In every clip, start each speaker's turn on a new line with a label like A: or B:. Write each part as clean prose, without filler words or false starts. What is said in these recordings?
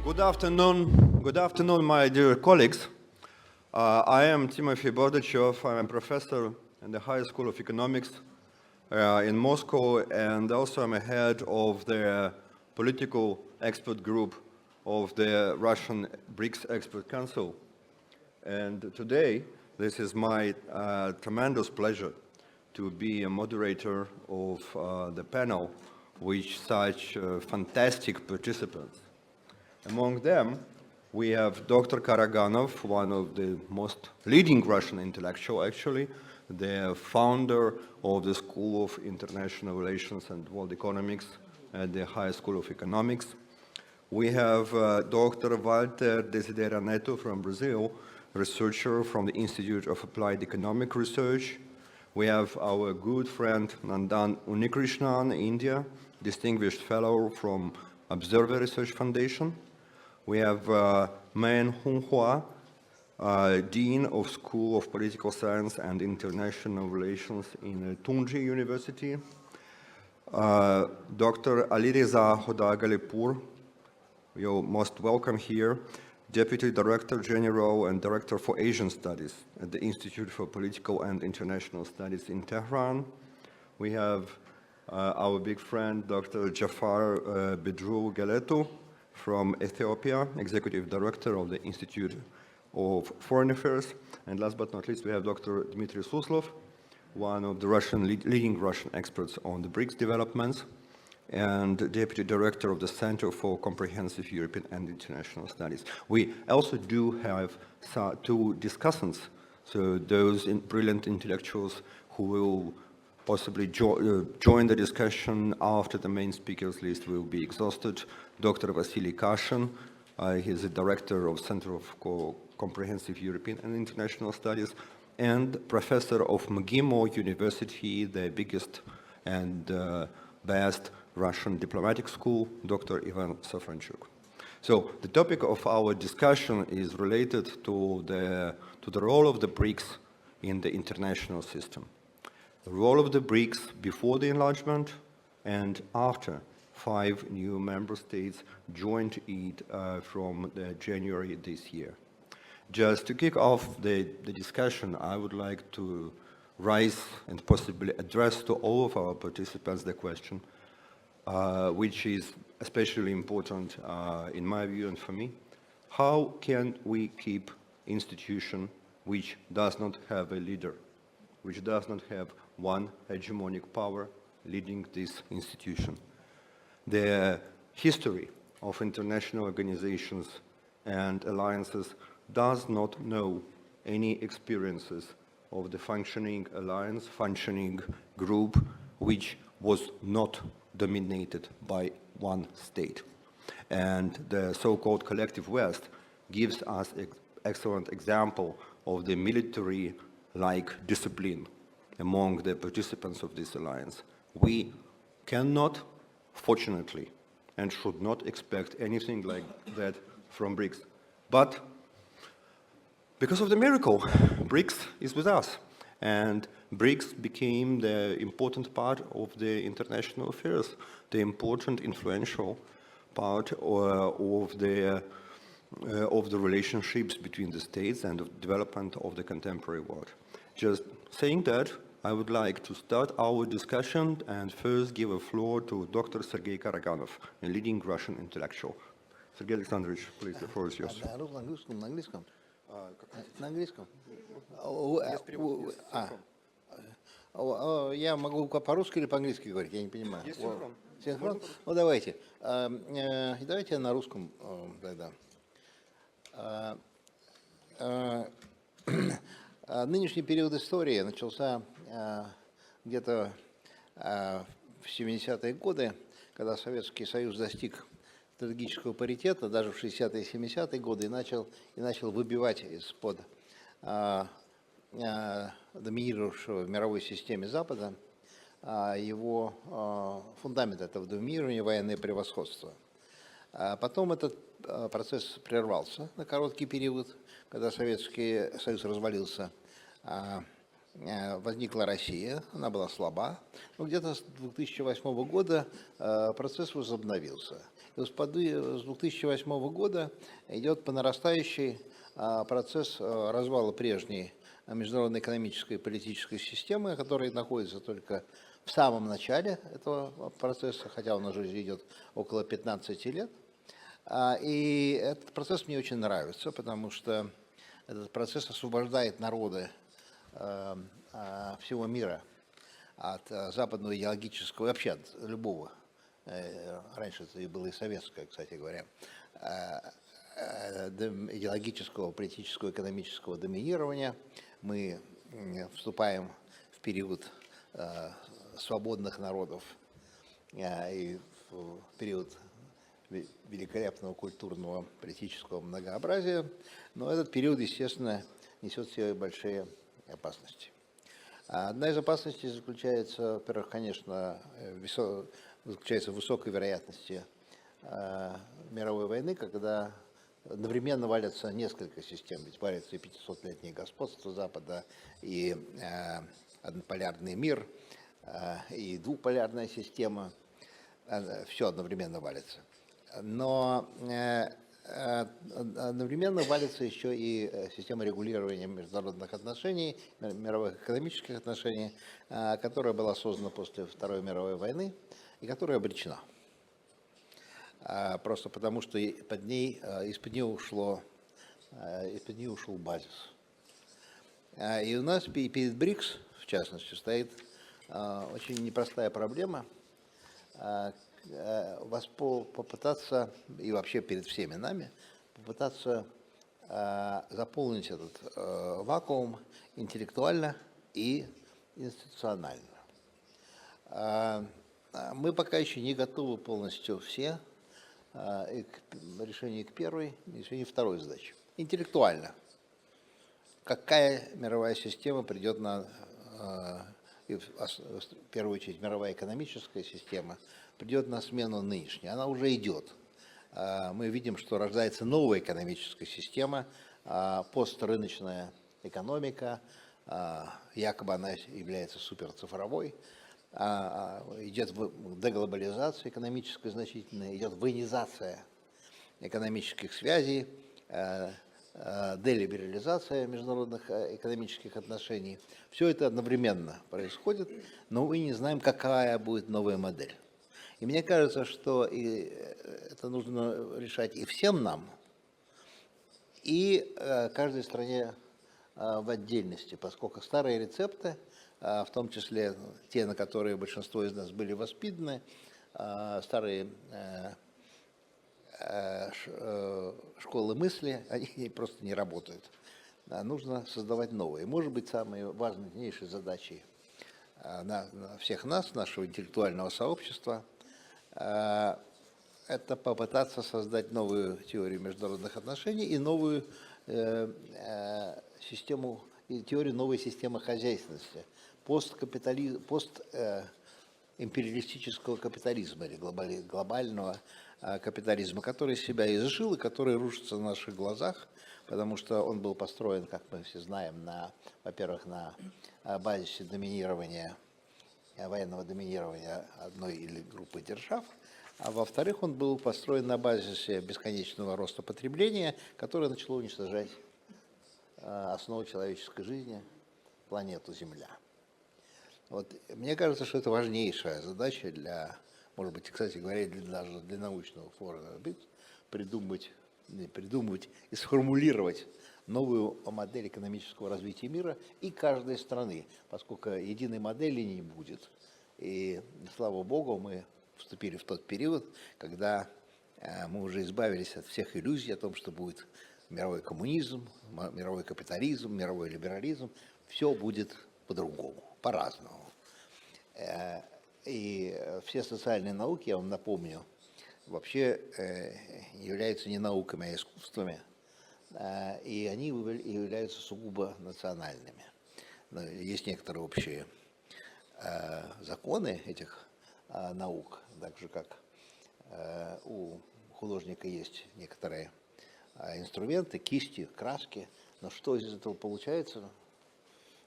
A: Good afternoon, my dear colleagues. I am Timothy Bordachev. I'm a professor in the High School of Economics in Moscow, and also I'm a head of the political expert group of the Russian BRICS Expert Council. And today, this is my tremendous pleasure to be a moderator of the panel with such fantastic participants. Among them, we have Dr. Karaganov, one of the most leading Russian intellectual, actually, the founder of the School of International Relations and World Economics at the High School of Economics. We have Dr. Walter Desidera Neto from Brazil, researcher from the Institute of Applied Economic Research. We have our good friend Nandan Unikrishnan, India, distinguished fellow from Observer Research Foundation. We have Man Honghua, Dean of School of Political Science and International Relations in Tungji University. Dr. Alireza Hodagalipur, you're most welcome here, Deputy Director General and Director for Asian Studies at the Institute for Political and International Studies in Tehran. We have our big friend, Dr. Jafar Bedru Galetu from Ethiopia, Executive Director of the Institute of Foreign Affairs. And last but not least, we have Dr. Dmitry Suslov, one of the leading Russian experts on the BRICS developments, and Deputy Director of the Center for Comprehensive European and International Studies. We also do have two discussants, so those brilliant intellectuals who will possibly join the discussion after the main speakers list will be exhausted. Dr. Vasily Kashin, he is the Director of Center of Comprehensive European and International Studies, and Professor of MGIMO University, the biggest and best Russian diplomatic school, Dr. Ivan Safranchuk. So the topic of our discussion is related to the role of the BRICS in the international system. The role of the BRICS before the enlargement and after 5 new member states joined it from January this year. Just to kick off the discussion, I would like to raise and possibly address to all of our participants the question, which is especially important in my view and for me. How can we keep institution which does not have a leader, which does not have one hegemonic power leading this institution? The history of international organizations and alliances does not know any experiences of the functioning alliance, functioning group, which was not dominated by one state. And the so-called collective West gives us an excellent example of the military-like discipline among the participants of this alliance. We cannot, fortunately, and should not expect anything like that from BRICS. But because of the miracle, BRICS is with us. And BRICS became the important part of the international affairs, the important influential part of the relationships between the states and the development of the contemporary world. Just saying that, I would like to start our discussion and first give a floor to Dr. Sergei Karaganov, a leading Russian intellectual. Sergei Alexandrovich, please, the floor is yours.
B: На английском? На английском? Я могу по-русски или по-английски говорить, я не понимаю. Синхрон? Ну, давайте. Давайте я на русском тогда. Нынешний период истории начался где-то в 70-е годы, когда Советский Союз достиг стратегического паритета, даже в 60-е и 70-е годы, и начал выбивать из-под доминировавшего в мировой системе Запада его фундамент этого доминирования, военное превосходство. Потом этот процесс прервался на короткий период, когда Советский Союз развалился. возникла Россия, она была слаба, но где-то с 2008 года процесс возобновился. И с 2008 года идет по нарастающей процесс развала прежней международной экономической и политической системы, которая находится только в самом начале этого процесса, хотя он уже идет около 15 лет. И этот процесс мне очень нравится, потому что этот процесс освобождает народы всего мира от западного идеологического, вообще от любого, раньше это и было и советское, кстати говоря, идеологического, политического, экономического доминирования. Мы вступаем в период свободных народов и в период великолепного культурного политического многообразия, но этот период, естественно, несет в себе большие опасности. Одна из опасностей заключается, во-первых, конечно, заключается в высокой вероятности мировой войны, когда одновременно валятся несколько систем, ведь валится и 500-летнее господство Запада, и однополярный мир, и двуполярная система, все одновременно валится. Но одновременно валится еще и система регулирования международных отношений, мировых экономических отношений, которая была создана после Второй мировой войны и которая обречена. Просто потому, что из-под нее ушел базис. И у нас перед БРИКС, в частности, стоит очень непростая проблема попытаться, и вообще перед всеми нами, попытаться заполнить этот вакуум интеллектуально и институционально. Мы пока еще не готовы полностью все и к решению первой, и решению второй задачи. Интеллектуально. Какая мировая система придет и в первую очередь мировая экономическая система, придет на смену нынешней. Она уже идет. Мы видим, что рождается новая экономическая система, пострыночная экономика, якобы она является суперцифровой, идет деглобализация экономическая значительная, идет военизация экономических связей, делиберализация международных экономических отношений. Все это одновременно происходит, но мы не знаем, какая будет новая модель. И мне кажется, что это нужно решать и всем нам, и каждой стране в отдельности, поскольку старые рецепты, в том числе те, на которые большинство из нас были воспитаны, старые школы мысли, они просто не работают. Нужно создавать новые. Может быть, самой важнейшей задачей всех нас, нашего интеллектуального сообщества, это попытаться создать новую теорию международных отношений и новую систему, и теорию новой системы хозяйственности, постимпериалистического капитализма или глобального капитализма, который себя изжил и который рушится на наших глазах, потому что он был построен, как мы все знаем, во-первых, на базисе доминирования, военного доминирования одной или группы держав, а во-вторых, он был построен на базисе бесконечного роста потребления, которое начало уничтожать основу человеческой жизни, планету Земля. Вот, мне кажется, что это важнейшая задача для, может быть, кстати говоря, даже для научного форума придумать и сформулировать новую модель экономического развития мира и каждой страны, поскольку единой модели не будет. И, слава богу, мы вступили в тот период, когда мы уже избавились от всех иллюзий о том, что будет мировой коммунизм, мировой капитализм, мировой либерализм. Все будет по-другому, по-разному. И все социальные науки, я вам напомню, вообще являются не науками, а искусствами, и они являются сугубо национальными. Но есть некоторые общие законы этих наук, так же как у художника есть некоторые инструменты, кисти, краски, но что из этого получается,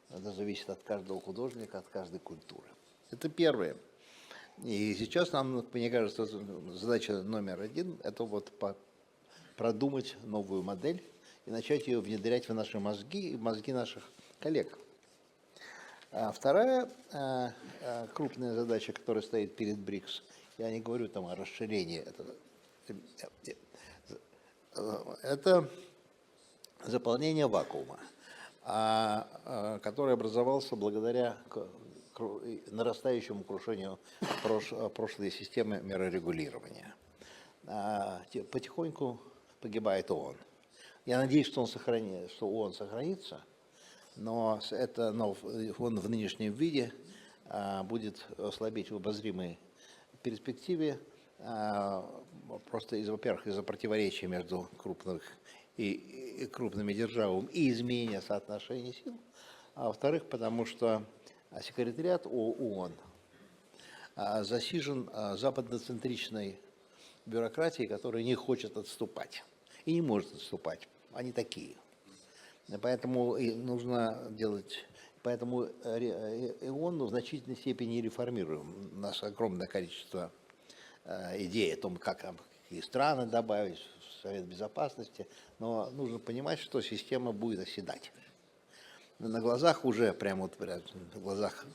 B: Это зависит от каждого художника, от каждой культуры. Это первое. И сейчас нам, мне кажется, задача номер один – это вот продумать новую модель и начать ее внедрять в наши мозги и в мозги наших коллег. А вторая крупная задача, которая стоит перед БРИКС, я не говорю там о расширении, это заполнение вакуума, который образовался благодаря нарастающему крушению прошлой системы мирорегулирования. Потихоньку погибает ООН. Я надеюсь, что ООН сохранится, но он в нынешнем виде будет слабеть в обозримой перспективе, просто, во-первых, из-за противоречия между крупными державами и изменения соотношений сил, а во-вторых, потому что секретариат ООН засижен западноцентричной бюрократией, которая не хочет отступать и не может отступать. Они такие. Поэтому ООН в значительной степени реформируем. У нас огромное количество идей о том, какие страны добавить в Совет Безопасности, но нужно понимать, что система будет оседать. На глазах уже, прямо на глазах,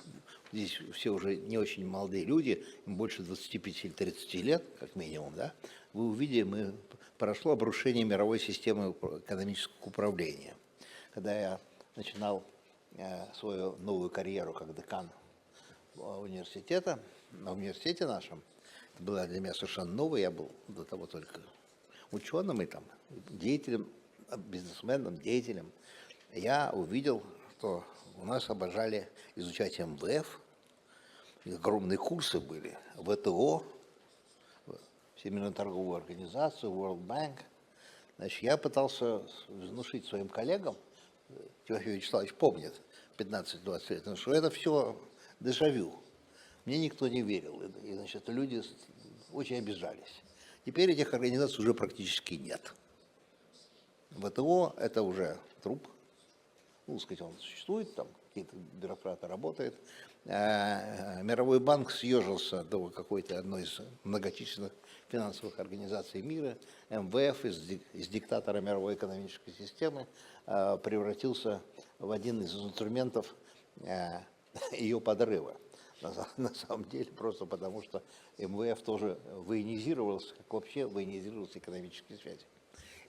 B: здесь все уже не очень молодые люди, им больше 25 или 30 лет, как минимум, да, вы увидите, прошло обрушение мировой системы экономического управления. Когда я начинал свою новую карьеру как декан университета, на университете нашем, это было для меня совершенно новое, я был до того только ученым и там деятелем, бизнесменом, деятелем. Я увидел, что у нас обожали изучать МВФ, огромные курсы были, ВТО, Всемирную торговую организацию, World Bank. Значит, я пытался внушить своим коллегам, Тимофей Вячеславович помнит, 15-20 лет, что это все дежавю. Мне никто не верил, и значит, люди очень обижались. Теперь этих организаций уже практически нет. ВТО – это уже труп. Ну, сказать, он существует, там какие-то бюрократы работают. Мировой банк съежился до какой-то одной из многочисленных финансовых организаций мира. МВФ из диктатора мировой экономической системы превратился в один из инструментов ее подрыва. На самом деле, просто потому что МВФ тоже военизировался, как вообще военизировались экономические связи.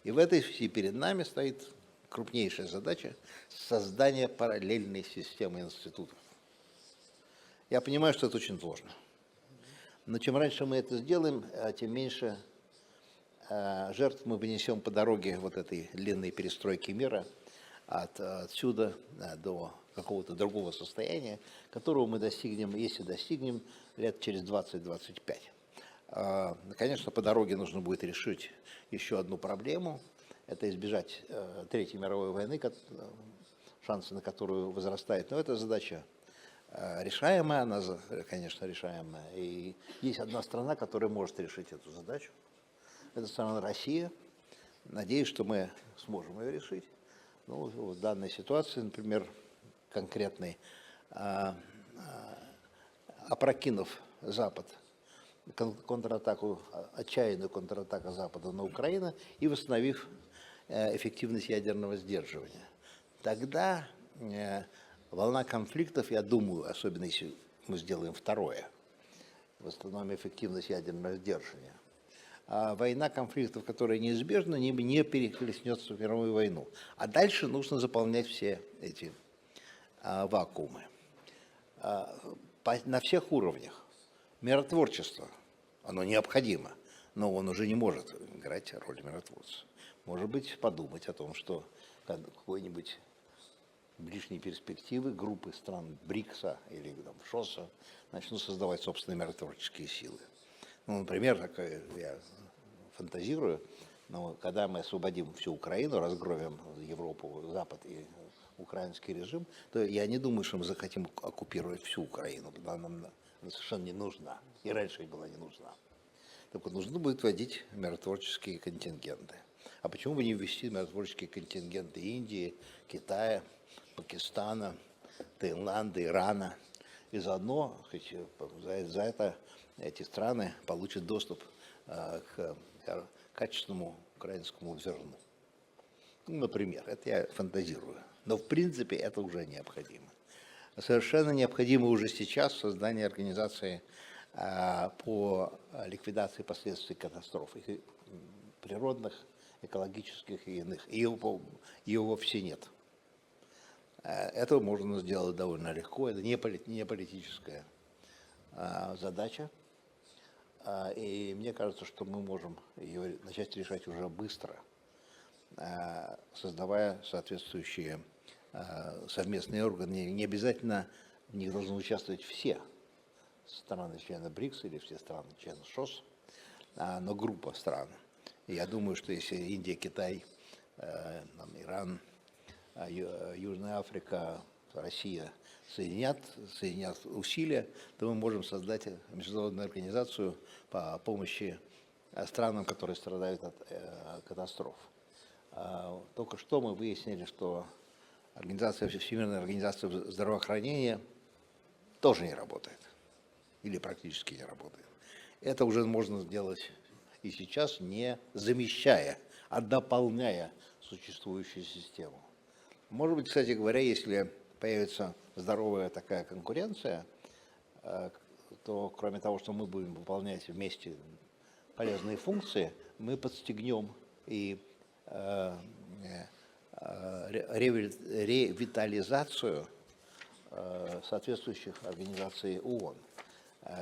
B: И в этой связи перед нами стоит крупнейшая задача – создание параллельной системы институтов. Я понимаю, что это очень сложно. Но чем раньше мы это сделаем, тем меньше жертв мы понесем по дороге вот этой длинной перестройки мира отсюда до какого-то другого состояния, которого мы достигнем, если достигнем, лет через 20-25. Конечно, по дороге нужно будет решить еще одну проблему. Это избежать Третьей мировой войны, шансы на которую возрастают. Но эта задача решаемая, она, конечно, решаемая. И есть одна страна, которая может решить эту задачу. Это страна Россия. Надеюсь, что мы сможем ее решить. Ну, в данной ситуации, например, конкретной, опрокинув Запад, отчаянную контратаку Запада на Украину и восстановив эффективность ядерного сдерживания. Тогда волна конфликтов, я думаю, особенно если мы сделаем второе, восстановим эффективность ядерного сдерживания, война конфликтов, которая неизбежна, не перехлестнется в мировую войну. А дальше нужно заполнять все эти вакуумы на всех уровнях. Миротворчество, оно необходимо, но он уже не может играть роль миротворца. Может быть, подумать о том, что какой-нибудь ближней перспективы группы стран БРИКСа или там, ШОСа начнут создавать собственные миротворческие силы. Ну, например, я фантазирую, но когда мы освободим всю Украину, разгромим Европу, Запад и украинский режим, то я не думаю, что мы захотим оккупировать всю Украину. Она совершенно не нужна. И раньше была не нужна. Так вот, нужно будет вводить миротворческие контингенты. А почему бы не ввести миротворческие контингенты Индии, Китая, Пакистана, Таиланда, Ирана. И заодно за это эти страны получат доступ к качественному украинскому зерну. Ну, например, это я фантазирую. Но в принципе это уже необходимо. Совершенно необходимо уже сейчас создание организации по ликвидации последствий катастроф, природных, экологических и иных. Его вовсе нет. Это можно сделать довольно легко, это не политическая задача. И мне кажется, что мы можем ее начать решать уже быстро, создавая соответствующие совместные органы. Не обязательно в них должны участвовать все страны-члены БРИКС или все страны-члены ШОС, но группа стран. И я думаю, что если Индия, Китай, Иран, Южная Африка, Россия соединят усилия, то мы можем создать международную организацию по помощи странам, которые страдают от катастроф. Только что мы выяснили, что Всемирная организация здравоохранения тоже не работает, или практически не работает. Это уже можно сделать и сейчас, не замещая, а дополняя существующую систему. Может быть, кстати говоря, если появится здоровая такая конкуренция, то кроме того, что мы будем выполнять вместе полезные функции, мы подстегнем и ревитализацию соответствующих организаций ООН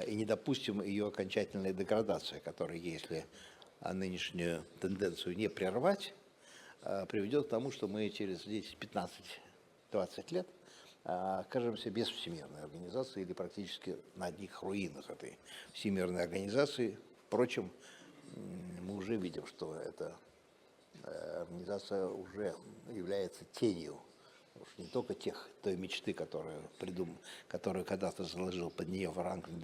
B: и не допустим ее окончательной деградации, которая, если нынешнюю тенденцию не прервать, приведет к тому, что мы через 10, 15, 20 лет окажемся без всемирной организации или практически на одних руинах этой всемирной организации. Впрочем, мы уже видим, что эта организация уже является тенью не только той мечты, которую когда-то заложил под нее Франклин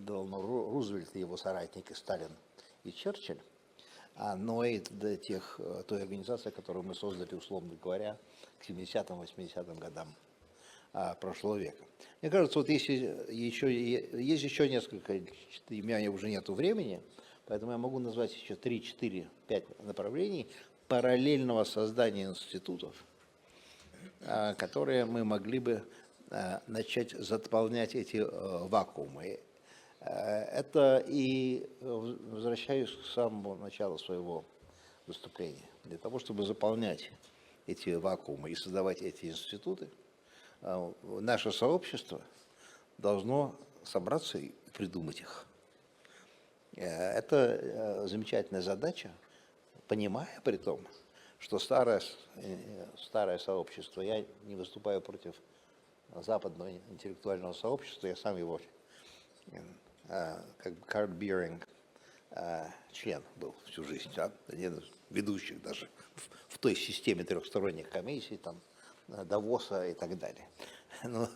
B: Делано Рузвельт и его соратники Сталин и Черчилль, но и той организации, которую мы создали, условно говоря, к 70-м, 80-м годам прошлого века. Мне кажется, вот есть еще несколько, у меня уже нету времени, поэтому я могу назвать еще 3, 4, 5 направлений параллельного создания институтов, которые мы могли бы начать заполнять эти вакуумы. Это и возвращаюсь к самому началу своего выступления. Для того, чтобы заполнять эти вакуумы и создавать эти институты, наше сообщество должно собраться и придумать их. Это замечательная задача, понимая при том, что старое сообщество, я не выступаю против западного интеллектуального сообщества, я сам его как card-bearing член был всю жизнь, один из ведущих даже в той системе трехсторонних комиссий, там, Давоса и так далее. Но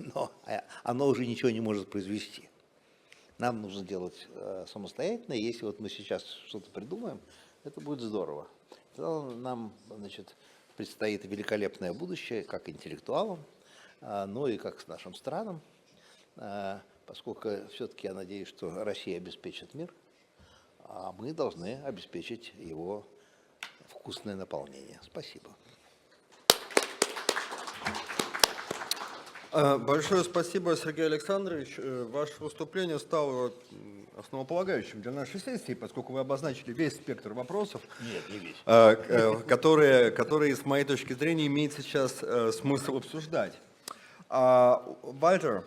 B: оно уже ничего не может произвести. Нам нужно делать самостоятельно, и если вот мы сейчас что-то придумаем, это будет здорово. Тогда нам, предстоит великолепное будущее, как интеллектуалам, но и как с нашим странам, поскольку все-таки я надеюсь, что Россия обеспечит мир, а мы должны обеспечить его вкусное наполнение. Спасибо.
A: Большое спасибо, Сергей Александрович. Ваше выступление стало основополагающим для нашей сессии, поскольку вы обозначили весь спектр вопросов, которые, с моей точки зрения, имеет сейчас смысл обсуждать. Walter,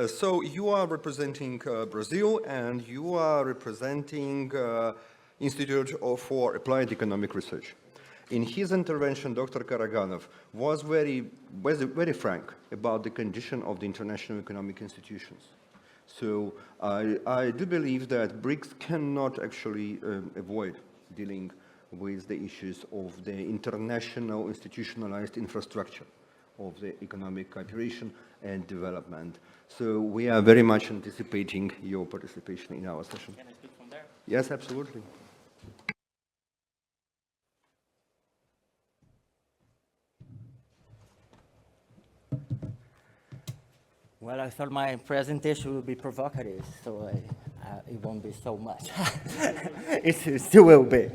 A: so you are representing Brazil and you are representing Institute for Applied Economic Research. In his intervention, Dr. Karaganov was very frank about the condition of the international economic institutions. So I do believe that BRICS cannot actually avoid dealing with the issues of the international institutionalized infrastructure of the economic cooperation and development. So we are very much anticipating your participation in our session.
C: Can I speak from there?
A: Yes, absolutely.
C: Well, I thought my presentation would be provocative, so it won't be so much. It still will be.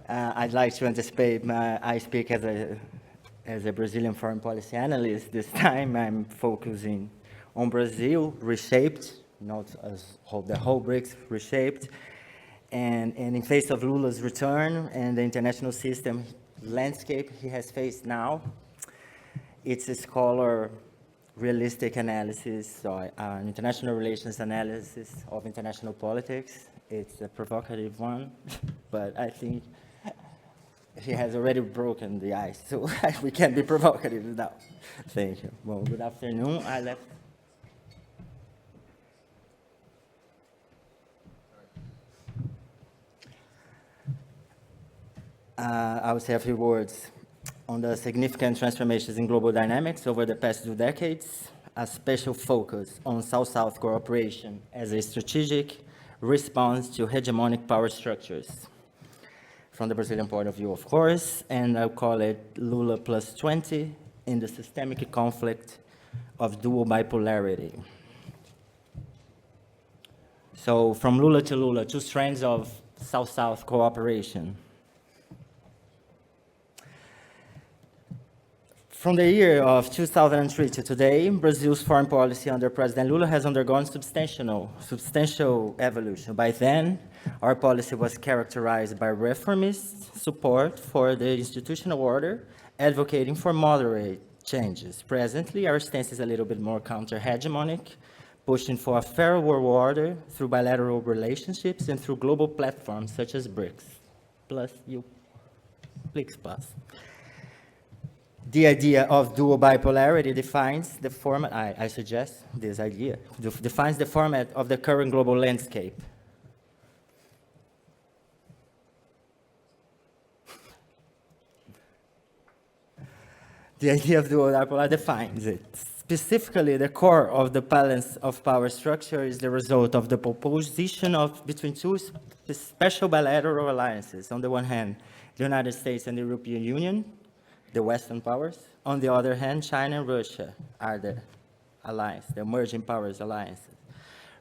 C: I'd like to anticipate I speak as a Brazilian foreign policy analyst. This time I'm focusing on Brazil reshaped, not as the whole BRICS reshaped. And in face of Lula's return and the international system landscape he has faced now, it's a scholar realistic analysis or international relations analysis of international politics. It's a provocative one, but I think he has already broken the ice, so we can be provocative now. Thank you. Well, good afternoon. I will say a few words on the significant transformations in global dynamics over the past 2 decades, a special focus on South-South cooperation as a strategic response to hegemonic power structures. From the Brazilian point of view, of course, and I'll call it Lula plus 20 in the systemic conflict of dual bipolarity. So from Lula to Lula, 2 strands of South-South cooperation. From the year of 2003 to today, Brazil's foreign policy under President Lula has undergone substantial evolution. By then, our policy was characterized by reformist support for the institutional order, advocating for moderate changes. Presently, our stance is a little bit more counter-hegemonic, pushing for a fair world order through bilateral relationships and through global platforms such as BRICS Plus. The idea of dual bipolarity defines the format, I suggest this idea, defines the format of the current global landscape. The idea of dual bipolarity defines it. Specifically, the core of the balance of power structure is the result of the proposition between 2 special bilateral alliances. On the one hand, the United States and the European Union, the Western powers. On the other hand, China and Russia are the alliance, the emerging powers alliances.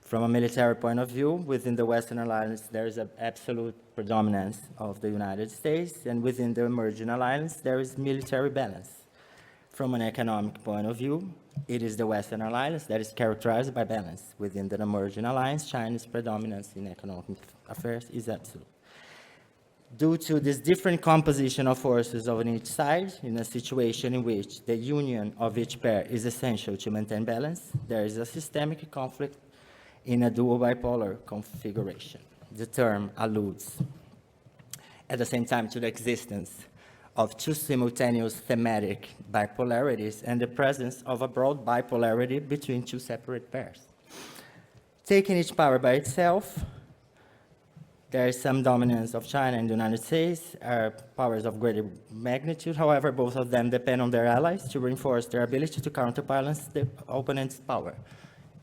C: From a military point of view, within the Western alliance, there is an absolute predominance of the United States, and within the emerging alliance, there is military balance. From an economic point of view, it is the Western alliance that is characterized by balance. Within the emerging alliance, China's predominance in economic affairs is absolute. Due to this different composition of forces on each side, in a situation in which the union of each pair is essential to maintain balance, there is a systemic conflict in a dual bipolar configuration. The term alludes at the same time to the existence of 2 simultaneous thematic bipolarities and the presence of a broad bipolarity between 2 separate pairs. Taking each power by itself, there is some dominance of China and the United States, are powers of greater magnitude. However, both of them depend on their allies to reinforce their ability to counterbalance the opponent's power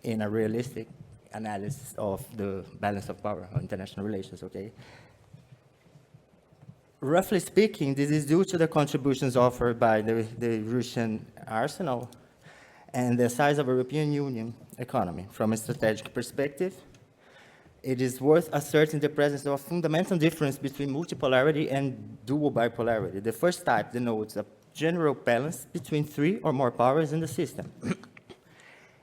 C: in a realistic analysis of the balance of power or international relations, okay? Roughly speaking, this is due to the contributions offered by the Russian arsenal and the size of the European Union economy. From a strategic perspective, it is worth asserting the presence of a fundamental difference between multipolarity and dual bipolarity. The first type denotes a general balance between 3 or more powers in the system,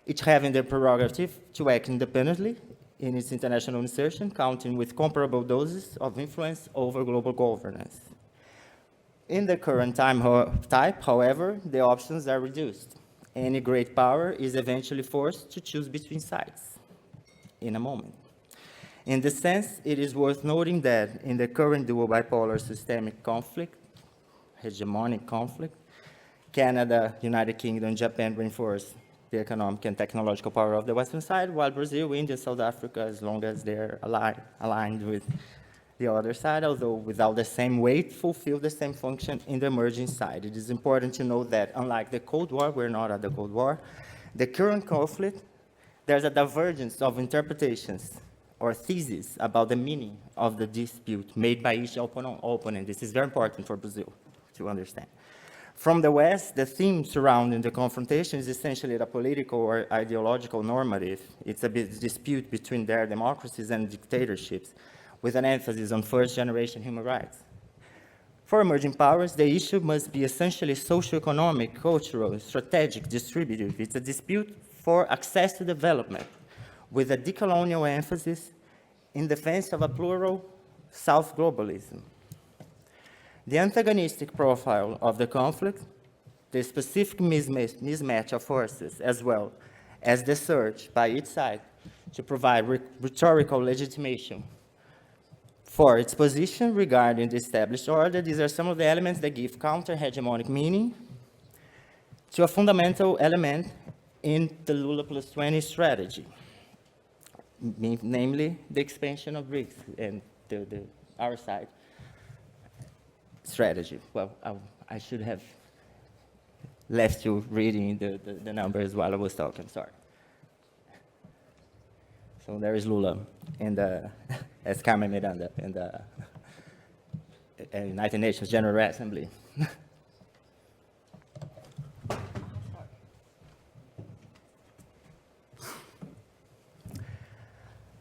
C: each having the prerogative to act independently in its international insertion, counting with comparable doses of influence over global governance. In the current type, however, the options are reduced. Any great power is eventually forced to choose between sides in a moment. In this sense, it is worth noting that in the current dual bipolar systemic conflict, hegemonic conflict, Canada, United Kingdom, and Japan reinforce the economic and technological power of the Western side, while Brazil, India, South Africa, as long as they're aligned with the other side, although without the same weight, fulfill the same function in the emerging side. It is important to note that, unlike the Cold War, we're not at the Cold War, the current conflict, there's a divergence of interpretations or theses about the meaning of the dispute made by each opponent. This is very important for Brazil to understand. From the West, the theme surrounding the confrontation is essentially a political or ideological normative. It's a dispute between their democracies and dictatorships, with an emphasis on first-generation human rights. For emerging powers, the issue must be essentially socio-economic, cultural, strategic, distributive. It's a dispute for access to development, with a decolonial emphasis in defense of a plural South globalism. The antagonistic profile of the conflict, the specific mismatch of forces, as well as the search by each side to provide rhetorical legitimation for its position regarding the established order, these are some of the elements that give counter-hegemonic meaning to a fundamental element in the Lula plus 20 strategy, namely the expansion of BRICS and our side strategy. Well, I should have left you reading the numbers while I was talking, sorry. So there is Lula in the, as Carmen Miranda in the United Nations General Assembly.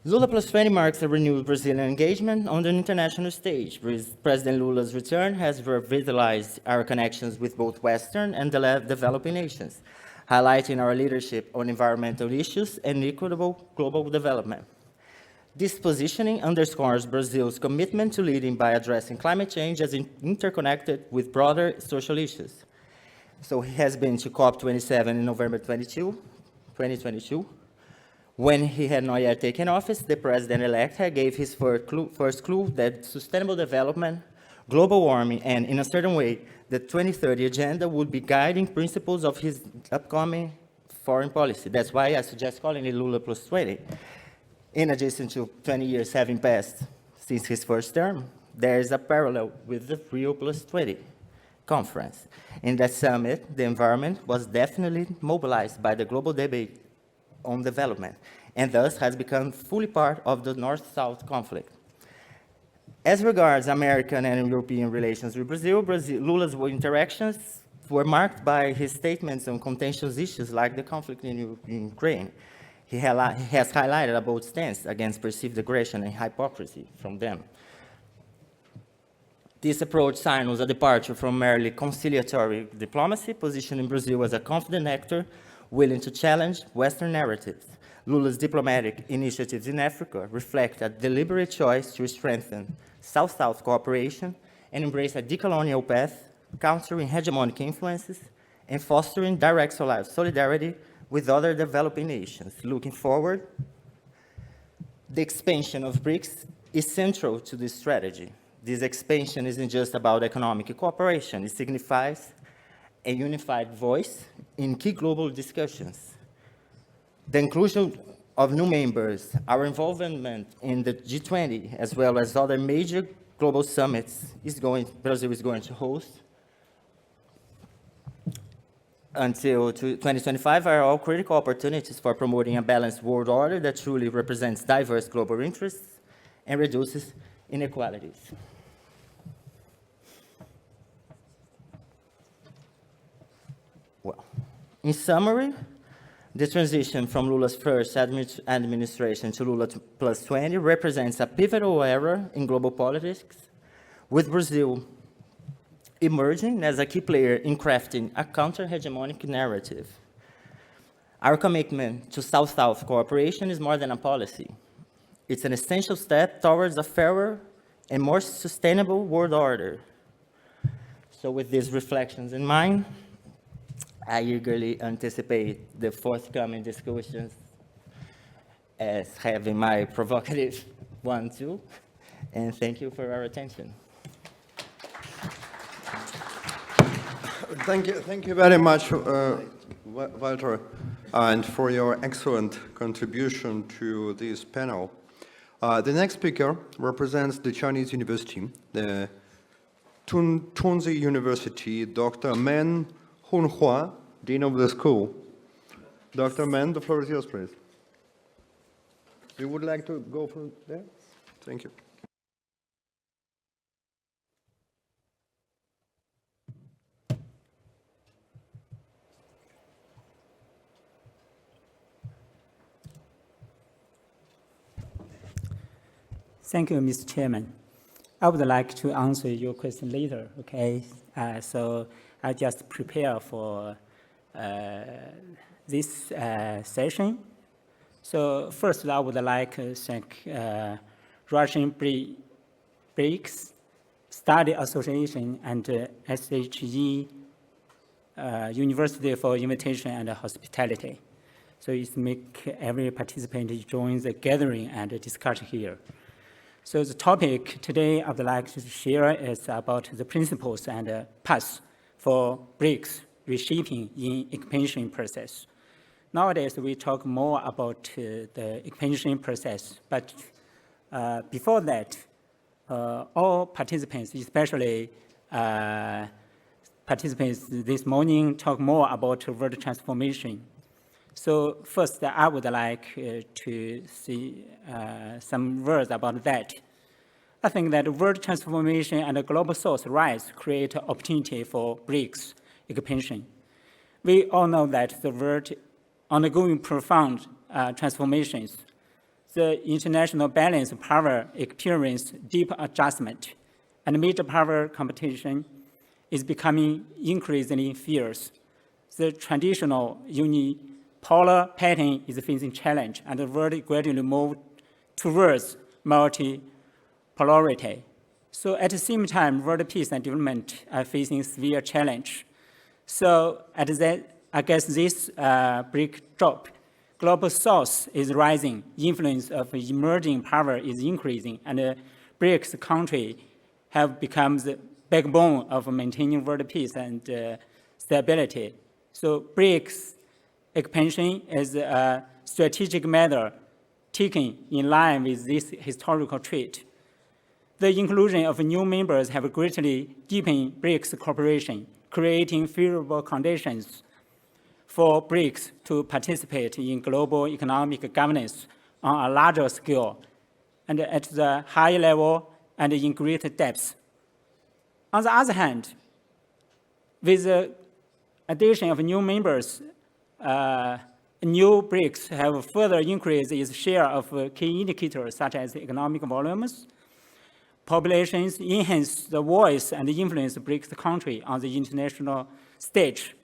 C: Lula plus 20 marks a renewed Brazilian engagement on the international stage. President Lula's return has revitalized our connections with both Western and developing nations, highlighting our leadership on environmental issues and equitable global development. This positioning underscores Brazil's commitment to leading by addressing climate change as interconnected with broader social issues. So he has been to COP27 in November 2022. When he had not yet taken office, the president-elect gave his first clue that sustainable development, global warming, and, in a certain way, the 2030 agenda would be guiding principles of his upcoming foreign policy. That's why I suggest calling it Lula plus 20. In addition to 20 years having passed since his first term, there is a parallel with the Rio plus 20 conference. In that summit, the environment was definitely mobilized by the global debate on development, and thus has become fully part of the North-South conflict. As regards American and European relations with Brazil, Lula's interactions were marked by his statements on contentious issues like the conflict in Ukraine. He has highlighted a bold stance against perceived aggression and hypocrisy from them. This approach signals a departure from merely conciliatory diplomacy, positioning Brazil as a confident actor willing to challenge Western narratives. Lula's diplomatic initiatives in Africa reflect a deliberate choice to strengthen South-South cooperation and embrace a decolonial path, countering hegemonic influences and fostering direct solidarity with other developing nations. Looking forward, the expansion of BRICS is central to this strategy. This expansion isn't just about economic cooperation. It signifies a unified voice in key global discussions. The inclusion of new members, our involvement in the G20, as well as other major global summits Brazil is going to host until 2025 are all critical opportunities for promoting a balanced world order that truly represents diverse global interests and reduces inequalities. Well, in summary, the transition from Lula's first administration to Lula plus 20 represents a pivotal era in global politics, with Brazil emerging as a key player in crafting a counter-hegemonic narrative. Our commitment to South-South cooperation is more than a policy. It's an essential step towards a fairer and more sustainable world order. So with these reflections in mind, I eagerly anticipate the forthcoming discussions as having my provocative one too, and thank you for your attention.
A: Thank you very much, Walter, and for your excellent contribution to this panel. The next speaker represents the Chinese University, the Tunzi University, Dr. Men Hunhua, Dean of the School. Dr. Men, the floor is yours, please. You would like to go from there? Thank you.
D: Thank you, Mr. Chairman. I would like to answer your question later, okay? So I just prepare for this session. So first, I would like to thank Russian BRICS Study Association and SHE University for invitation and hospitality. So it make every participant join the gathering and discussion here. So the topic today I would like to share is about the principles and paths for BRICS reshaping in expansion process. Nowadays, we talk more about the expansion process, but before that, all participants, especially participants this morning, talk more about world transformation. So first, I would like to see some words about that. I think that world transformation and global south rise create opportunity for BRICS expansion. We all know that the world undergoing profound transformations. The international balance of power experienced deep adjustment, and major power competition is becoming increasingly fierce. The traditional unipolar pattern is facing challenge, and the world gradually moved towards multipolarity. So at the same time, world peace and development are facing severe challenge. So against this backdrop, global south is rising, influence of emerging power is increasing, and BRICS countries have become the backbone of maintaining world peace and stability. So BRICS expansion is a strategic matter taken in line with this historical trait. The inclusion of new members have greatly deepened BRICS cooperation, creating favorable conditions for BRICS to participate in global economic governance on a larger scale and at the high level and in greater depth. On the other hand, with the addition of new members, new BRICS have further increased its share of key indicators such as economic volumes, populations, enhance the voice and influence of BRICS countries on the international stage.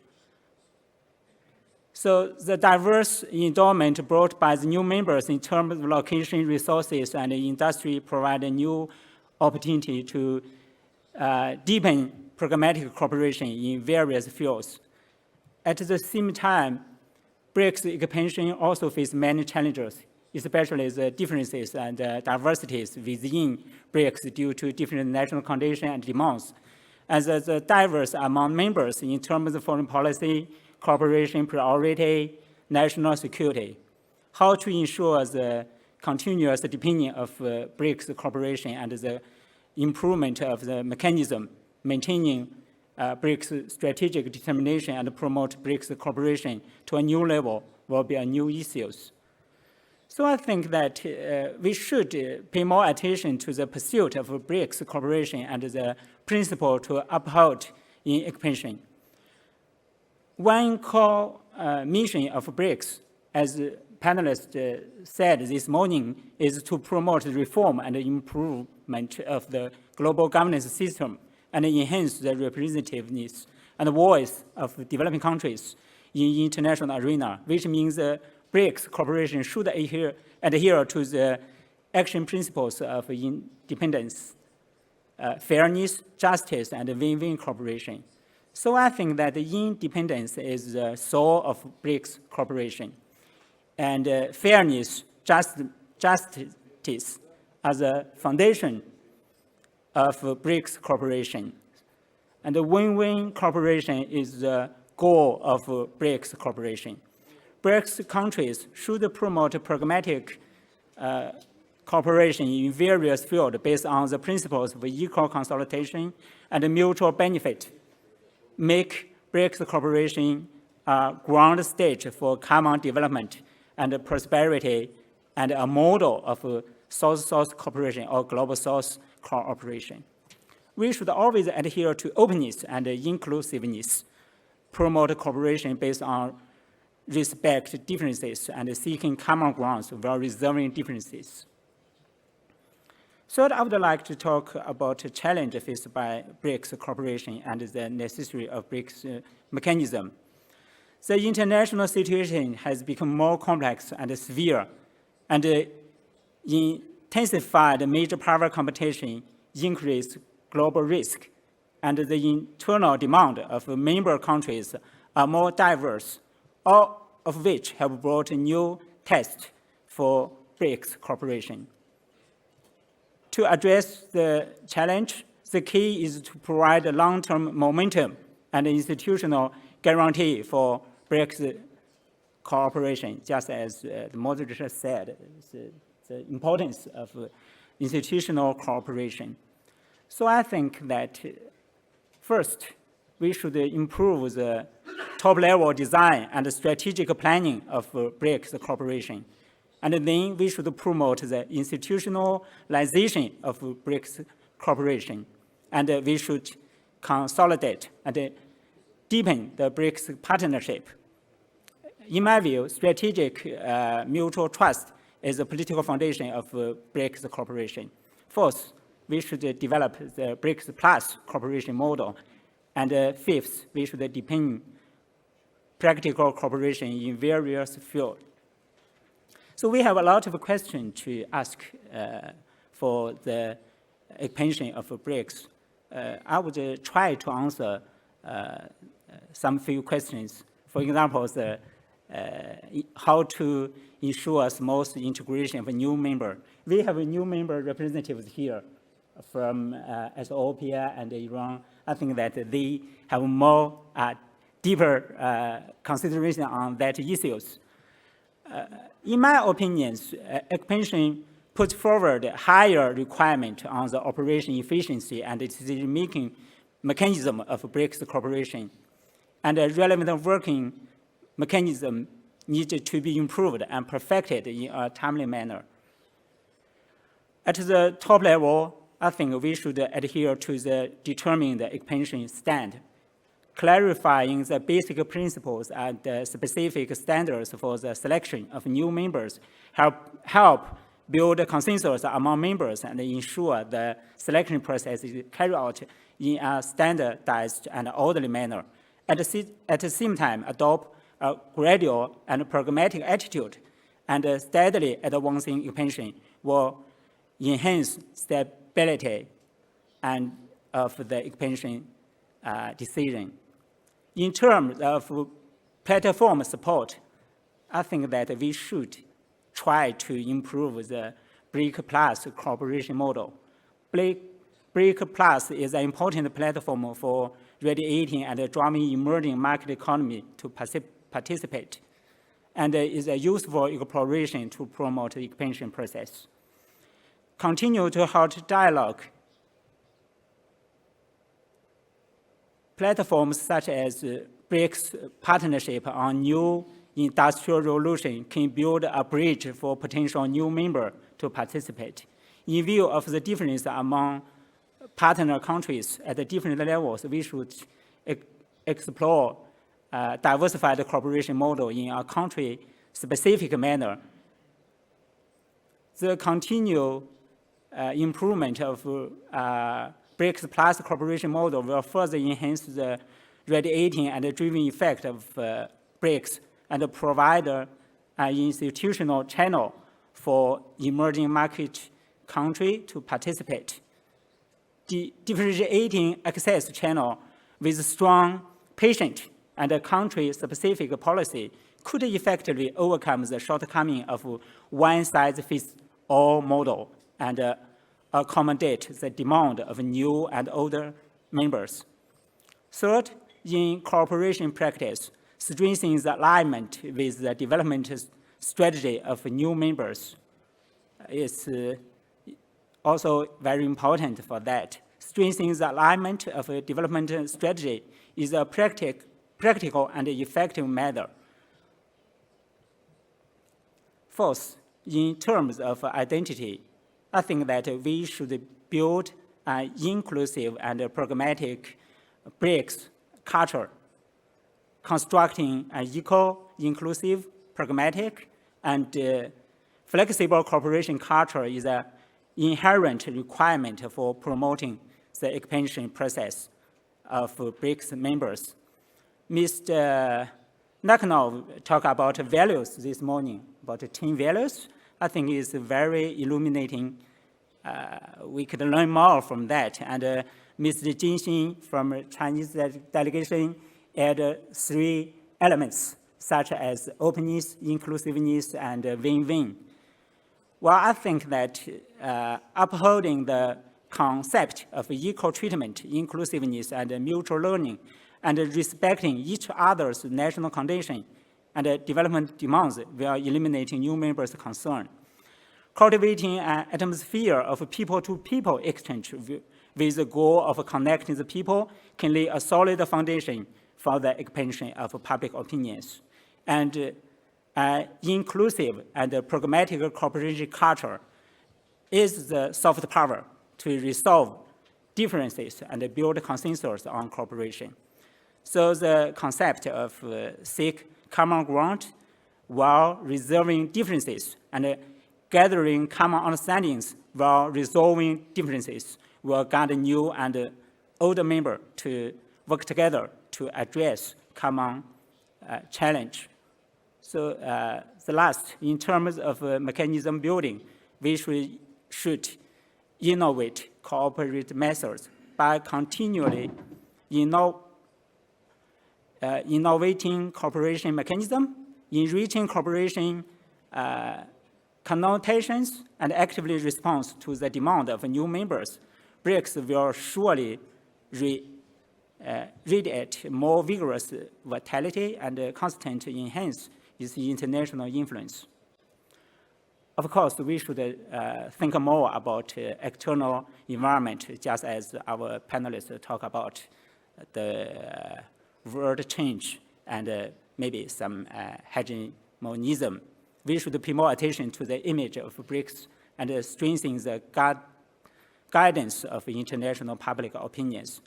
D: So the diverse endowment brought by the new members in terms of location, resources, and industry provide a new opportunity to deepen programmatic cooperation in various fields. At the same time, BRICS expansion also faces many challenges, especially the differences and diversities within BRICS due to different national conditions and demands, as the diverse among members in terms of foreign policy, cooperation priority, national security. How to ensure the continuous deepening of BRICS cooperation and the improvement of the mechanism, maintaining BRICS strategic determination and promote BRICS cooperation to a new level will be a new issues. So I think that we should pay more attention to the pursuit of BRICS cooperation and the principle to uphold in expansion. One core mission of BRICS, as panelists said this morning, is to promote the reform and improvement of the global governance system and enhance the representativeness and voice of developing countries in international arena, which means BRICS cooperation should adhere to the action principles of independence, fairness, justice, and win-win cooperation. So I think that independence is the soul of BRICS cooperation, and fairness, justice are the foundation of BRICS cooperation. And the win-win cooperation is the goal of BRICS cooperation. BRICS countries should promote pragmatic cooperation in various fields based on the principles of equal consultation and mutual benefit. Make BRICS cooperation a ground stage for common development and prosperity and a model of South-South cooperation or global South cooperation. We should always adhere to openness and inclusiveness, promote cooperation based on respect differences and seeking common grounds while resolving differences. Third, I would like to talk about the challenge faced by BRICS cooperation and the necessity of BRICS mechanism. The international situation has become more complex and severe, and intensified major power competition increased global risk, and the internal demand of member countries are more diverse, all of which have brought new tests for BRICS cooperation. To address the challenge, the key is to provide a long-term momentum and institutional guarantee for BRICS cooperation, just as the moderator said, the importance of institutional cooperation. So I think that first, we should improve the top-level design and strategic planning of BRICS cooperation. And then we should promote the institutionalization of BRICS cooperation. And we should consolidate and deepen the BRICS partnership. In my view, strategic mutual trust is the political foundation of BRICS cooperation. Fourth, we should develop the BRICS Plus cooperation model. And fifth, we should deepen practical cooperation in various fields. So we have a lot of questions to ask for the expansion of BRICS. I would try to answer some few questions. For example, how to ensure smooth integration of a new member. We have a new member representatives here from Ethiopia and Iran. I think that they have more deeper consideration on that issues. In my opinion, expansion puts forward a higher requirement on the operation efficiency and decision-making mechanism of BRICS cooperation, and a relevant working mechanism needs to be improved and perfected in a timely manner. At the top level, I think we should adhere to the determined expansion stand, clarifying the basic principles and the specific standards for the selection of new members, help build a consensus among members and ensure the selection process is carried out in a standardized and orderly manner. At the same time, adopt a gradual and pragmatic attitude and steadily advancing expansion will enhance stability and of the expansion decision. In terms of platform support, I think that we should try to improve the BRIC Plus cooperation model. BRIC Plus is an important platform for radiating and driving emerging market economy to participate, and is a useful exploration to promote the expansion process. Continue to hold dialogue. Platforms such as BRICS Partnership on New Industrial Revolution can build a bridge for potential new members to participate. In view of the difference among partner countries at the different levels, we should explore diversified cooperation model in a country-specific manner. The continued improvement of BRICS Plus cooperation model will further enhance the radiating and driving effect of BRICS and provide an institutional channel for emerging market country to participate. The differentiating access channel with strong patient and country-specific policy could effectively overcome the shortcoming of one-size-fits-all model and accommodate the demand of new and older members. Third, in cooperation practice, strengthening the alignment with the development strategy of new members is also very important for that. Strengthening the alignment of a development strategy is a practical and effective manner. Fourth, in terms of identity, I think that we should build an inclusive and pragmatic BRICS culture, constructing an equal, inclusive, pragmatic, and flexible cooperation culture is an inherent requirement for promoting the expansion process of BRICS members. Mr. Nakhanov talked about values this morning, about 10 values. I think it's very illuminating. We could learn more from that. And Mr. Jinxin from Chinese delegation added 3 elements, such as openness, inclusiveness, and win-win. Well, I think that upholding the concept of equal treatment, inclusiveness, and mutual learning, and respecting each other's national condition and development demands will eliminate new members' concern. Cultivating an atmosphere of people-to-people exchange with the goal of connecting the people can lay a solid foundation for the expansion of public opinions. And an inclusive and pragmatic cooperation culture is the soft power to resolve differences and build consensus on cooperation. So the concept of seek common ground while resolving differences and gathering common understandings while resolving differences will guide new and older members to work together to address common challenge. So the last, in terms of mechanism building, we should innovate cooperate methods by continually innovating cooperation mechanism, enriching cooperation connotations, and actively respond to the demand of new members. BRICS will surely radiate more vigorous vitality and constantly enhance its international influence. Of course, we should think more about external environment, just as our panelists talk about the world change and maybe some hegemonism. We should pay more attention to the image of BRICS and strengthen the guidance of international public opinions.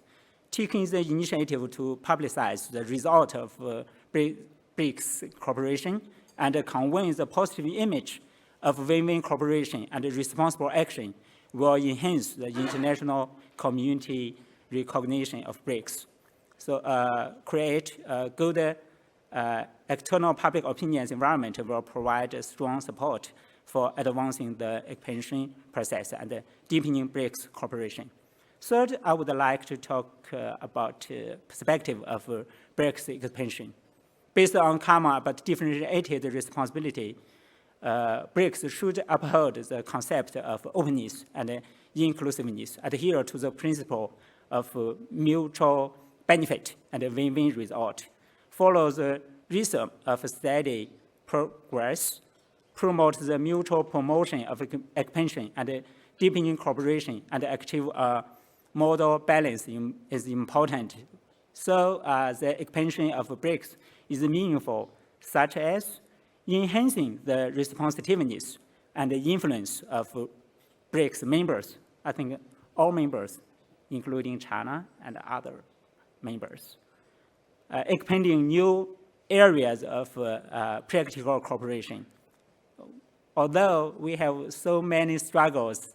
D: Taking the initiative to publicize the result of BRICS cooperation and convey the positive image of win-win cooperation and responsible action will enhance the international community recognition of BRICS. So create a good external public opinions environment will provide strong support for advancing the expansion process and deepening BRICS cooperation. Third, I would like to talk about perspective of BRICS expansion. Based on common but differentiated responsibility, BRICS should uphold the concept of openness and inclusiveness, adhere to the principle of mutual benefit and win-win result, follow the rhythm of steady progress, promote the mutual promotion of expansion and deepening cooperation, and achieve a model balance is important. So the expansion of BRICS is meaningful, such as enhancing the responsiveness and the influence of BRICS members. I think all members, including China and other members. Expanding new areas of practical cooperation. Although we have so many struggles,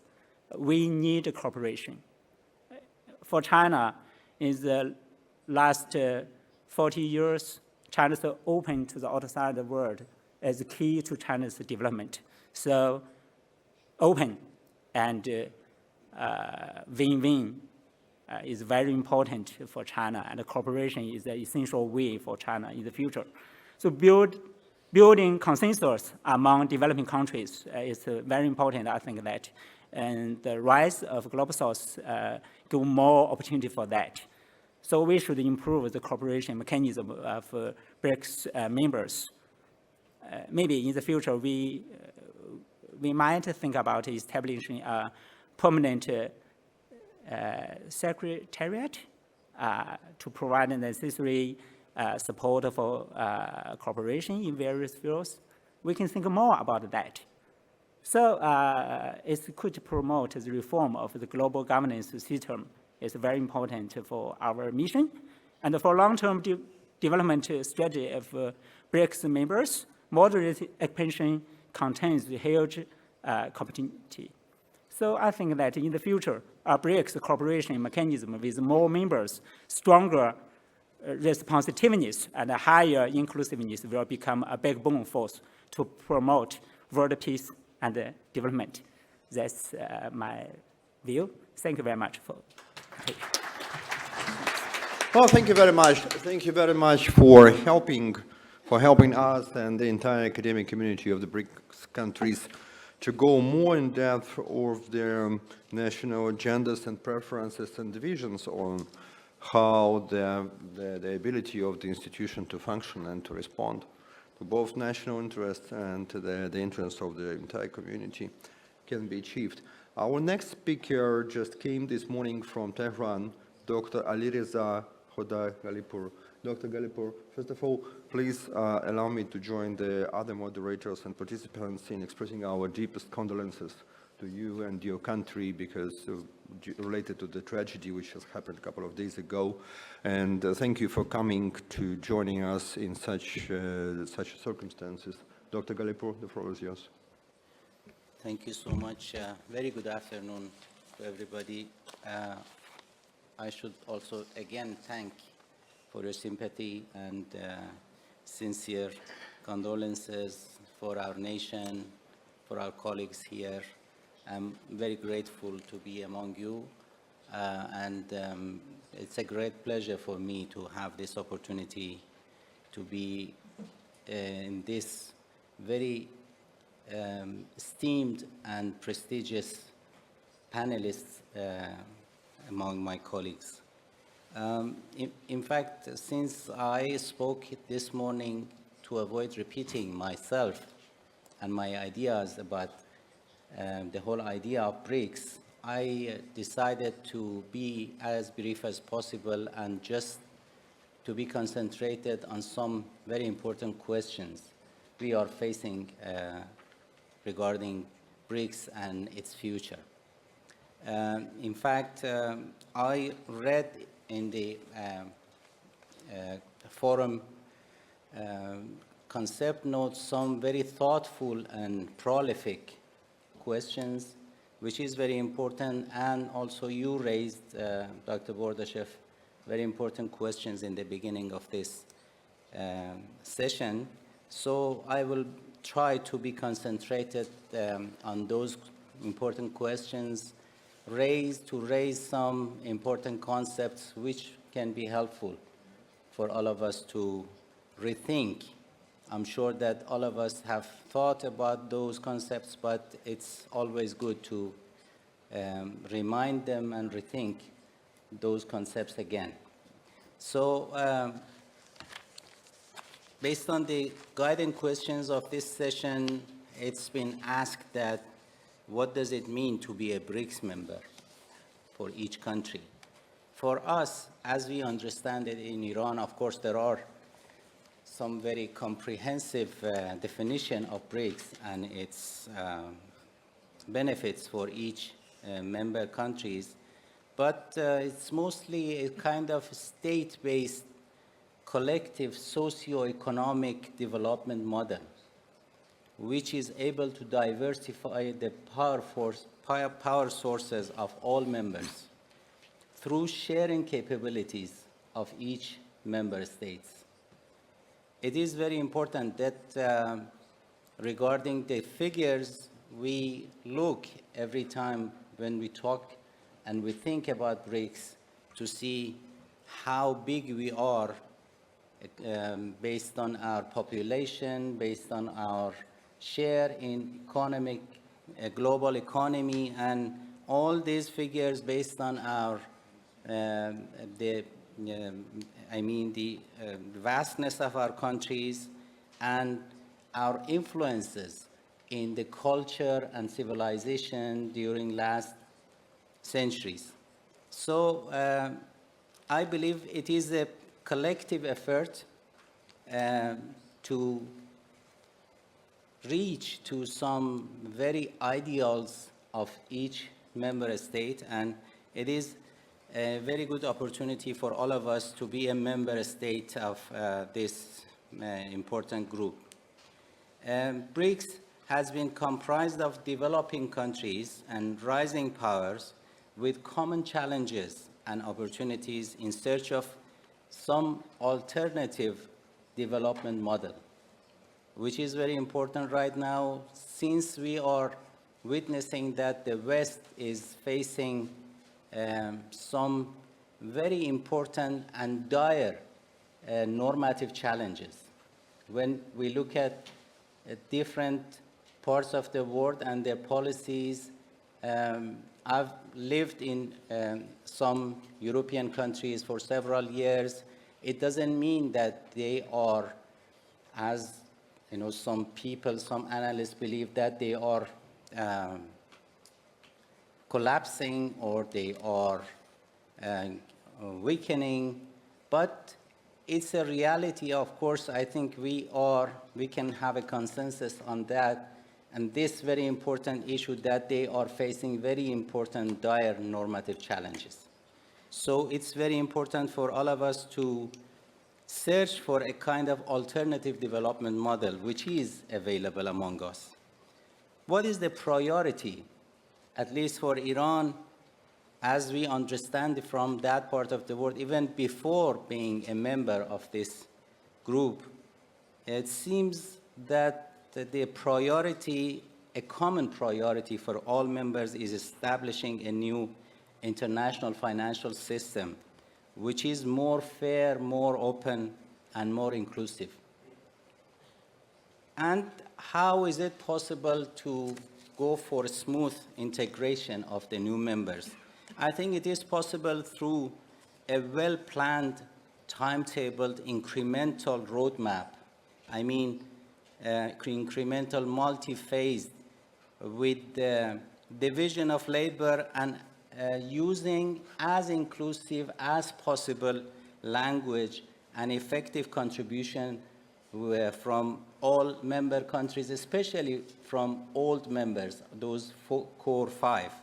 D: we need cooperation. For China, in the last 40 years, China is open to the outside world as key to China's development. So open and win-win is very important for China, and cooperation is an essential way for China in the future. So building consensus among developing countries is very important, I think that. And the rise of Global South give more opportunity for that. So we should improve the cooperation mechanism of BRICS members. Maybe in the future, we might think about establishing a permanent secretariat to provide the necessary support for cooperation in various fields. We can think more about that. So it could promote the reform of the global governance system. It's very important for our mission. And for long-term development strategy of BRICS members, moderate expansion contains huge opportunity. So I think that in the future, a BRICS cooperation mechanism with more members, stronger responsiveness and a higher inclusiveness will become a backbone force to promote world peace and development. That's my view. Thank you very much for attention.
A: Well, thank you very much. Thank you very much for helping us and the entire academic community of the BRICS countries to go more in depth of their national agendas and preferences and divisions on how the ability of the institution to function and to respond to both national interests and to the interests of the entire community can be achieved. Our next speaker just came this morning from Tehran, Dr. Alireza Khoda Galipur. Dr. Galipur, first of all, please allow me to join the other moderators and participants in expressing our deepest condolences to you and your country because related to the tragedy which has happened a couple of days ago. And thank you for coming to joining us in such circumstances. Dr. Galipur, the floor is yours.
E: Thank you so much. Very good afternoon to everybody. I should also again thank for your sympathy and sincere condolences for our nation, for our colleagues here. I'm very grateful to be among you, and it's a great pleasure for me to have this opportunity to be in this very esteemed and prestigious panelists among my colleagues. In fact, since I spoke this morning to avoid repeating myself and my ideas about the whole idea of BRICS, I decided to be as brief as possible and just to be concentrated on some very important questions we are facing regarding BRICS and its future. In fact, I read in the forum concept notes some very thoughtful and prolific questions, which is very important, and also you raised, Dr. Bordashev, very important questions in the beginning of this session. So I will try to be concentrated on those important questions, to raise some important concepts which can be helpful for all of us to rethink. I'm sure that all of us have thought about those concepts, but it's always good to remind them and rethink those concepts again. So based on the guiding questions of this session, it's been asked that what does it mean to be a BRICS member for each country? For us, as we understand it in Iran, of course, there are some very comprehensive definition of BRICS and its benefits for each member countries, but it's mostly a kind of state-based collective socio-economic development model, which is able to diversify the power sources of all members through sharing capabilities of each member states. It is very important that regarding the figures, we look every time when we talk and we think about BRICS to see how big we are based on our population, based on our share in global economy, and all these figures based on our the vastness of our countries and our influences in the culture and civilization during last centuries. So I believe it is a collective effort to reach to some very ideals of each member state, and it is a very good opportunity for all of us to be a member state of this important group. BRICS has been comprised of developing countries and rising powers with common challenges and opportunities in search of some alternative development model, which is very important right now since we are witnessing that the West is facing some very important and dire normative challenges. When we look at different parts of the world and their policies, I've lived in some European countries for several years. It doesn't mean that they are, as you know, some people, some analysts believe that they are collapsing or they are weakening, but it's a reality. Of course, I think we can have a consensus on that, and this very important issue that they are facing very important dire normative challenges. So it's very important for all of us to search for a kind of alternative development model which is available among us. What is the priority, at least for Iran, as we understand it from that part of the world, even before being a member of this group? It seems that the priority, a common priority for all members, is establishing a new international financial system which is more fair, more open, and more inclusive. And how is it possible to go for smooth integration of the new members? I think it is possible through a well-planned, timetabled, incremental roadmap. I mean, incremental, multi-phased, with the division of labor and using as inclusive as possible language and effective contribution from all member countries, especially from old members, those core five.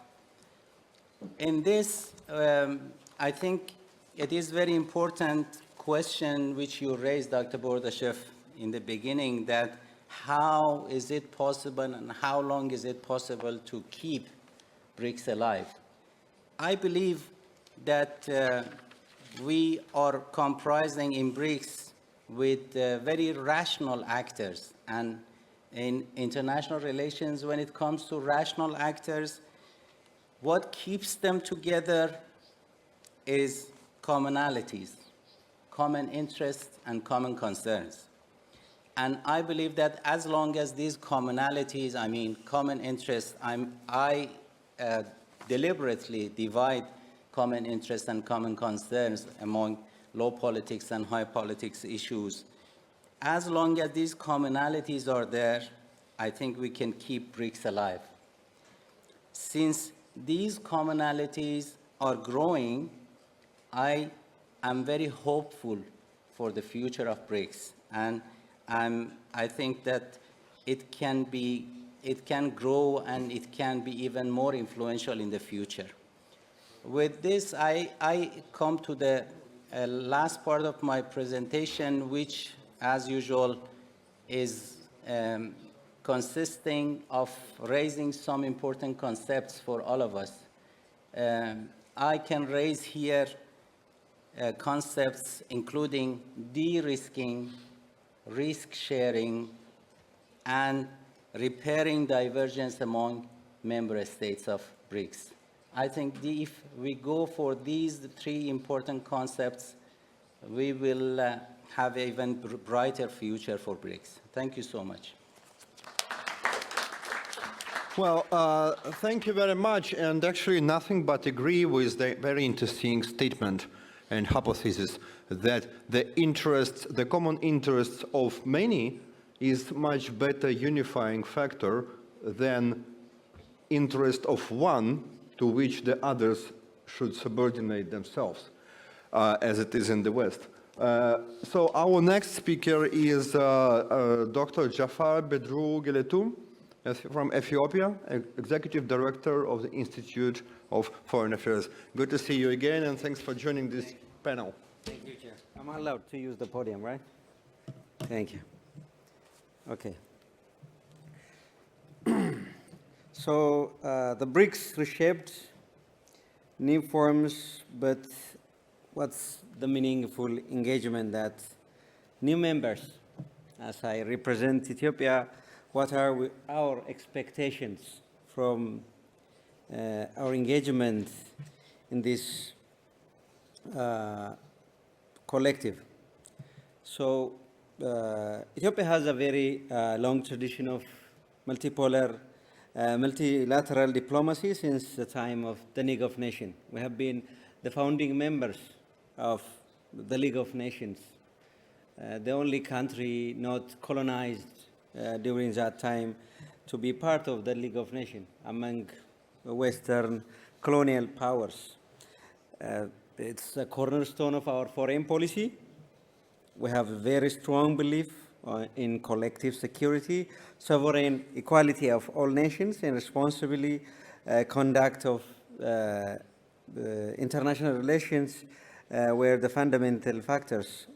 E: In this, I think it is very important question which you raised, Dr. Bordashev, in the beginning, that how is it possible and how long is it possible to keep BRICS alive? I believe that we are comprising in BRICS with very rational actors, and in international relations, when it comes to rational actors, what keeps them together is commonalities, common interests, and common concerns. And I believe that as long as these commonalities, I mean common interests, I deliberately divide common interests and common concerns among low politics and high politics issues. As long as these commonalities are there, I think we can keep BRICS alive. Since these commonalities are growing, I am very hopeful for the future of BRICS, and I think that it can grow and it can be even more influential in the future. With this, I come to the last part of my presentation, which, as usual, is consisting of raising some important concepts for all of us. I can raise here concepts including de-risking, risk sharing, and repairing divergence among member states of BRICS. I think if we go for these three important concepts, we will have an even brighter future for BRICS. Thank you so much.
A: Well, thank you very much, and actually nothing but agree with the very interesting statement and hypothesis that the common interests of many is much better unifying factor than interest of one to which the others should subordinate themselves, as it is in the West. So our next speaker is Dr. Jafar Bedru Geletum from Ethiopia, Executive Director of the Institute of Foreign Affairs. Good to see you again, and thanks for joining this panel.
F: Thank you, Chair. I'm allowed to use the podium, right? Thank you. Okay. So the BRICS Reshaped, new forms, but what's the meaningful engagement that new members, as I represent Ethiopia, what are our expectations from our engagement in this collective? So Ethiopia has a very long tradition of multilateral diplomacy since the time of the League of Nations. We have been the founding members of the League of Nations, the only country not colonized during that time to be part of the League of Nations among Western colonial powers. It's a cornerstone of our foreign policy. We have a very strong belief in collective security, sovereign equality of all nations, and responsibly conduct of international relations were the fundamental factors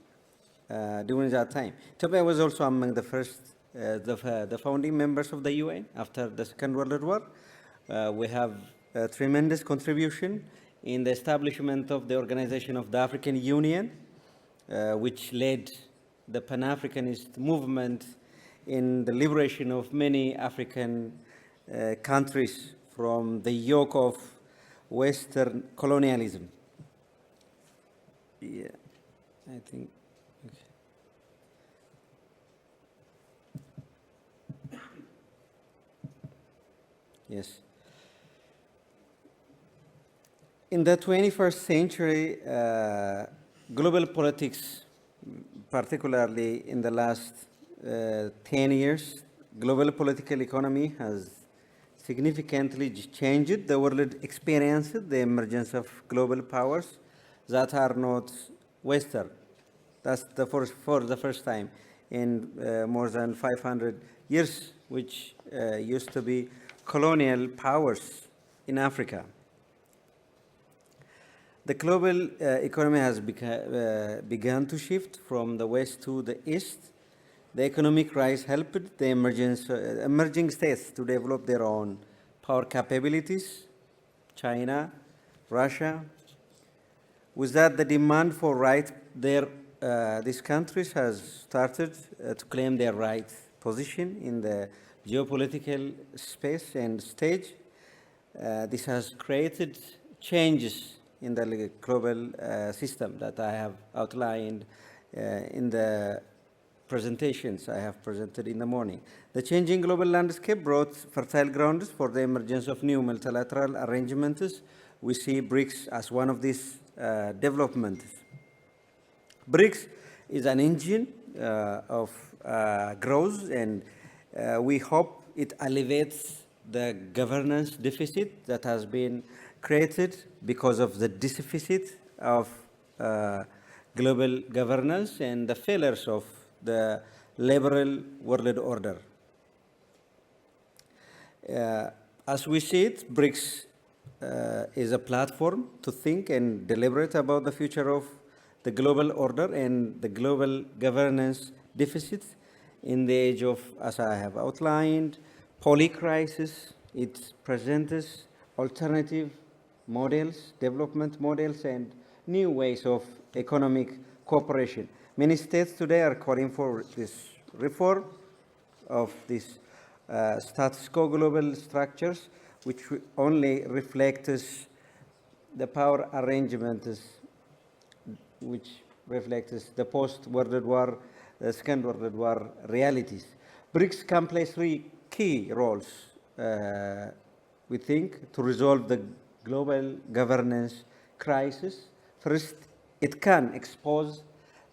F: during that time. Ethiopia was also among the first, the founding members of the UN after the Second World War. We have a tremendous contribution in the establishment of the Organization of the African Union, which led the Pan-Africanist movement in the liberation of many African countries from the yoke of Western colonialism. Yeah, I think. Okay. Yes. In the 21st century, global politics, particularly in the last 10 years, global political economy has significantly changed. The world experienced the emergence of global powers that are not Western. That's for the first time in more than 500 years, which used to be colonial powers in Africa. The global economy has begun to shift from the west to the east. The economic rise helped the emerging states to develop their own power capabilities, China, Russia. With that, the demand for these countries has started to claim their right position in the geopolitical space and stage. This has created changes in the global system that I have outlined in the presentations I have presented in the morning. The changing global landscape brought fertile grounds for the emergence of new multilateral arrangements. We see BRICS as one of these developments. BRICS is an engine of growth, and we hope it alleviates the governance deficit that has been created because of the deficit of global governance and the failures of the liberal world order. As we see it, BRICS is a platform to think and deliberate about the future of the global order and the global governance deficits in the age of, as I have outlined, polycrisis. It presents alternative models, development models, and new ways of economic cooperation. Many states today are calling for this reform of these status quo global structures, which only reflects the power arrangements, which reflects the post-World War, the Second World War realities. BRICS can play three key roles, we think, to resolve the global governance crisis. First, it can expose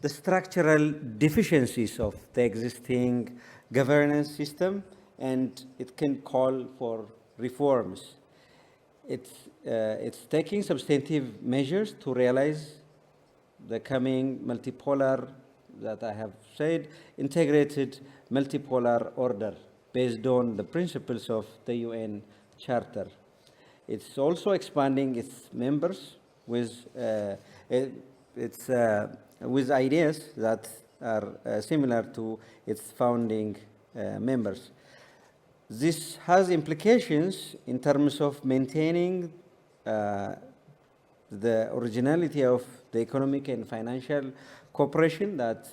F: the structural deficiencies of the existing governance system, and it can call for reforms. It's taking substantive measures to realize the coming multipolar, that I have said, integrated multipolar order based on the principles of the UN Charter. It's also expanding its members with ideas that are similar to its founding members. this has implications in terms of maintaining the originality of the economic and financial cooperation that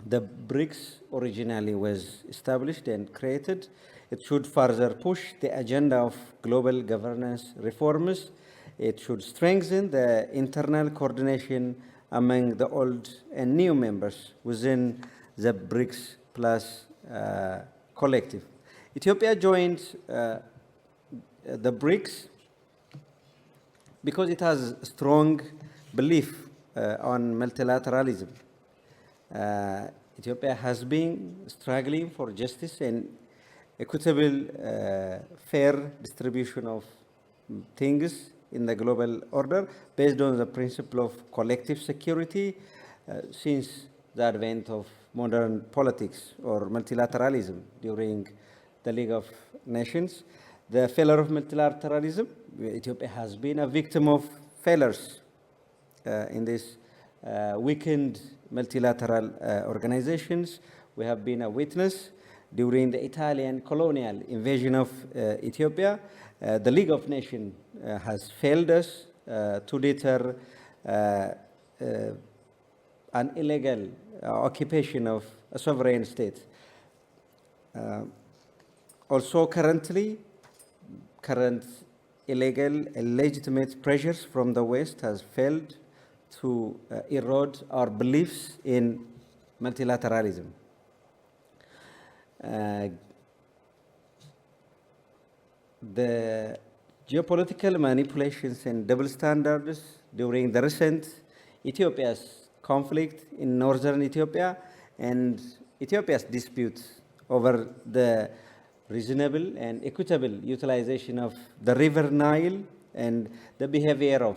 F: the BRICS originally was established and created. It should further push the agenda of global governance reforms. It should strengthen the internal coordination among the old and new members within the BRICS Plus collective. Ethiopia joined the BRICS because it has a strong belief on multilateralism. Ethiopia has been struggling for justice and equitable, fair distribution of things in the global order based on the principle of collective security since the advent of modern politics or multilateralism during the League of Nations. The failure of multilateralism, Ethiopia has been a victim of failures in this weakened multilateral organizations. We have been a witness during the Italian colonial invasion of Ethiopia. The League of Nations has failed us to deter an illegal occupation of a sovereign state. Also current illegal, illegitimate pressures from the West has failed to erode our beliefs in multilateralism. The geopolitical manipulations and double standards during the recent Ethiopia's conflict in northern Ethiopia and Ethiopia's dispute over the reasonable and equitable utilization of the River Nile and the behavior of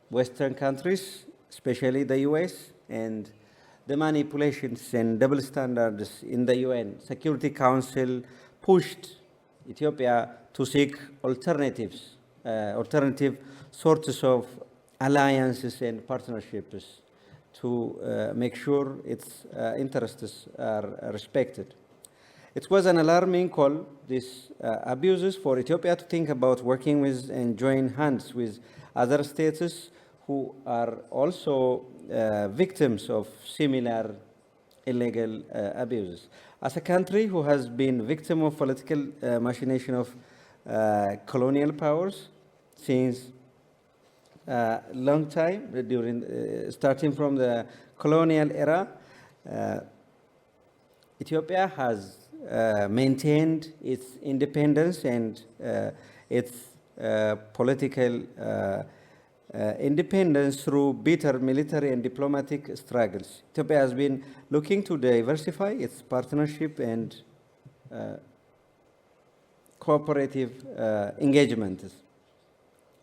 F: Western countries, especially the US, and the manipulations and double standards in the UN Security Council pushed Ethiopia to seek alternative sources of alliances and partnerships to make sure its interests are respected. It was an alarming call, these abuses, for Ethiopia to think about working with and join hands with other states who are also victims of similar illegal abuses. As a country who has been victim of political machination of colonial powers since a long time, starting from the colonial era, Ethiopia has maintained its independence and its political independence through bitter military and diplomatic struggles. Ethiopia has been looking to diversify its partnership and cooperative engagements.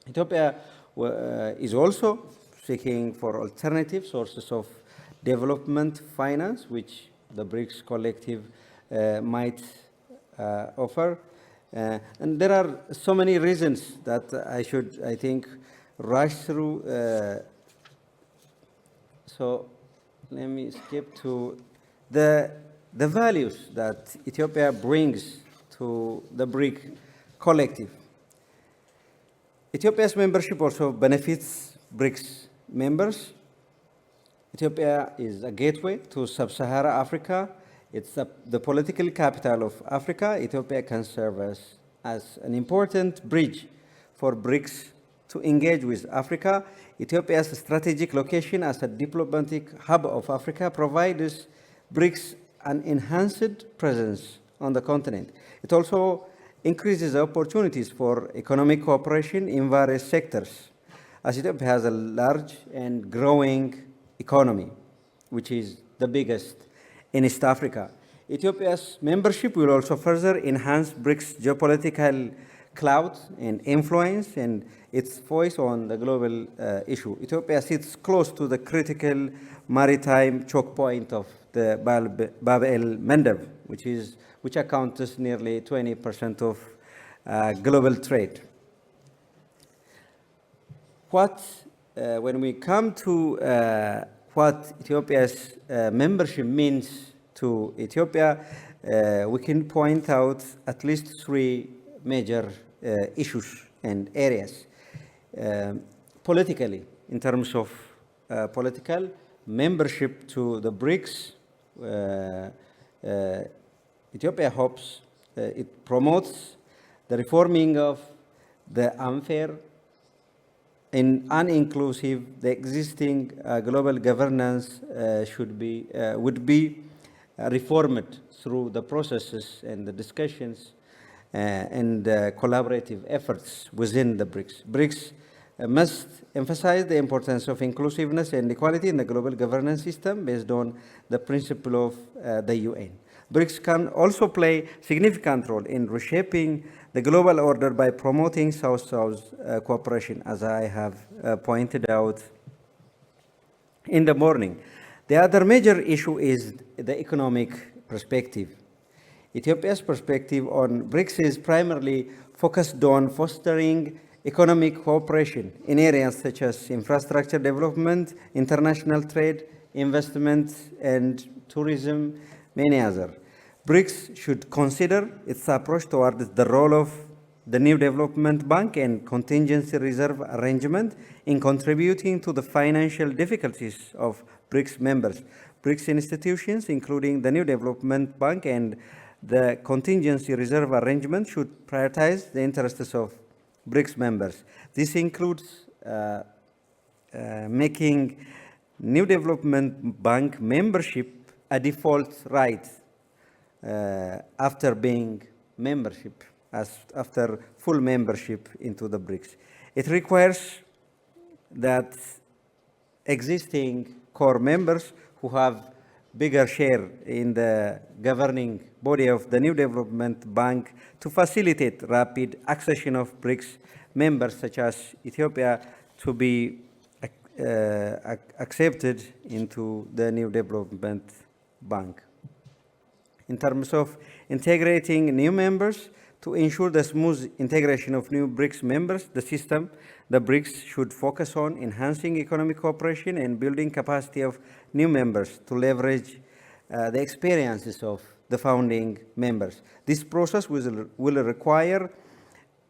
F: Ethiopia is also seeking for alternative sources of development finance, which the BRICS collective might offer. And there are so many reasons that I think, rush through. So let me skip to the values that Ethiopia brings to the BRIC collective. Ethiopia's membership also benefits BRICS members. Ethiopia is a gateway to sub-Saharan Africa. It's the political capital of Africa. Ethiopia can serve as an important bridge for BRICS to engage with Africa. Ethiopia's strategic location as a diplomatic hub of Africa provides BRICS an enhanced presence on the continent. It also increases opportunities for economic cooperation in various sectors, as Ethiopia has a large and growing economy, which is the biggest in East Africa. Ethiopia's membership will also further enhance BRICS' geopolitical clout and influence and its voice on the global issue. Ethiopia sits close to the critical maritime choke point of the Bab el-Mandeb, which accounts nearly 20% of global trade. When we come to what Ethiopia's membership means to Ethiopia, we can point out at least three major issues and areas. Politically, in terms of political membership to the BRICS, Ethiopia hopes it promotes the reforming of the unfair and uninclusive, the existing global governance would be reformed through the processes and the discussions and collaborative efforts within the BRICS. BRICS must emphasize the importance of inclusiveness and equality in the global governance system based on the principle of the UN. BRICS can also play a significant role in reshaping the global order by promoting South-South cooperation, as I have pointed out in the morning. The other major issue is the economic perspective. Ethiopia's perspective on BRICS is primarily focused on fostering economic cooperation in areas such as infrastructure development, international trade, investment, and tourism, many others. BRICS should consider its approach towards the role of the new development bank and contingency reserve arrangement in contributing to the financial difficulties of BRICS members. BRICS institutions, including the new development bank and the contingency reserve arrangement, should prioritize the interests of BRICS members. This includes making new development bank membership a default right after being membership, after full membership into the BRICS. It requires that existing core members who have bigger share in the governing body of the new development bank to facilitate rapid accession of BRICS members such as Ethiopia to be accepted into the new development bank. In terms of integrating new members, to ensure the smooth integration of new BRICS members, the BRICS should focus on enhancing economic cooperation and building capacity of new members to leverage the experiences of the founding members. This process will require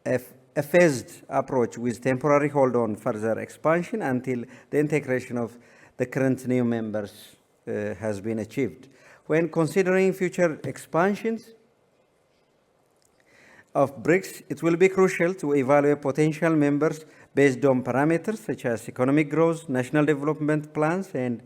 F: a phased approach with temporary hold on further expansion until the integration of the current new members has been achieved. When considering future expansions of BRICS, it will be crucial to evaluate potential members based on parameters such as economic growth, national development plans, and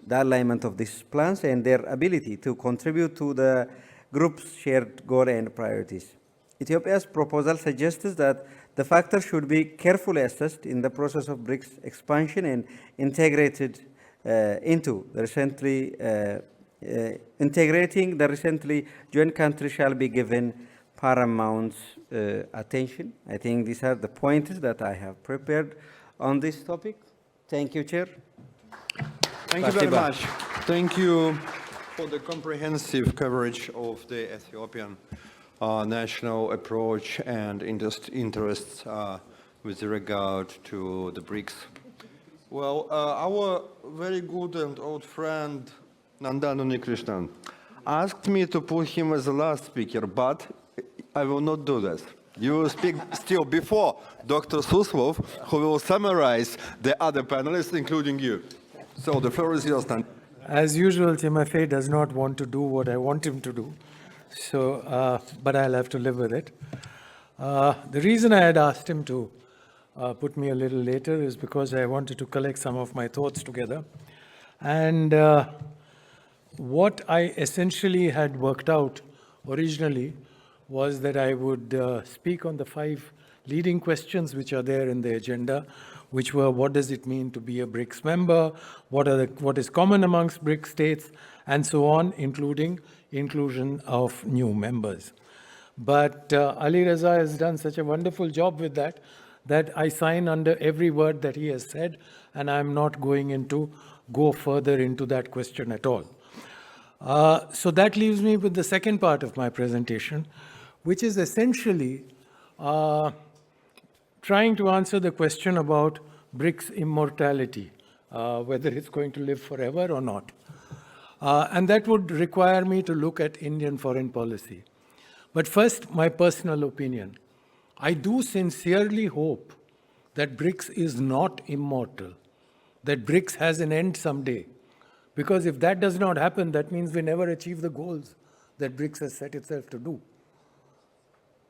F: the alignment of these plans and their ability to contribute to the group's shared goal and priorities. Ethiopia's proposal suggests that the factors should be carefully assessed in the process of BRICS expansion and integrated into the recently integrating the recently joined country shall be given paramount attention. I think these are the points that I have prepared on this topic. Thank you, Chair.
A: Thank you very much. Thank you for the comprehensive coverage of the Ethiopian national approach and interests with regard to the BRICS. Well, our very good and old friend Nandanu Nikrishnan asked me to put him as the last speaker, but I will not do this. You will speak still before Dr. Suslov, who will summarize the other panelists, including you. So the floor is yours, Nandanu.
G: As usual, Timofey does not want to do what I want him to do, so, but I'll have to live with it. The reason I had asked him to put me a little later is because I wanted to collect some of my thoughts together. And what I essentially had worked out originally was that I would speak on the 5 leading questions which are there in the agenda, which were: what does it mean to be a BRICS member, what is common amongst BRICS states, and so on, including inclusion of new members. But Ali Raza has done such a wonderful job with that I sign under every word that he has said, and I'm not going to go further into that question at all. So that leaves me with the second part of my presentation, which is essentially trying to answer the question about BRICS immortality, whether it's going to live forever or not. And that would require me to look at Indian foreign policy. But first, my personal opinion. I do sincerely hope that BRICS is not immortal, that BRICS has an end someday. Because if that does not happen, that means we never achieve the goals that BRICS has set itself to do.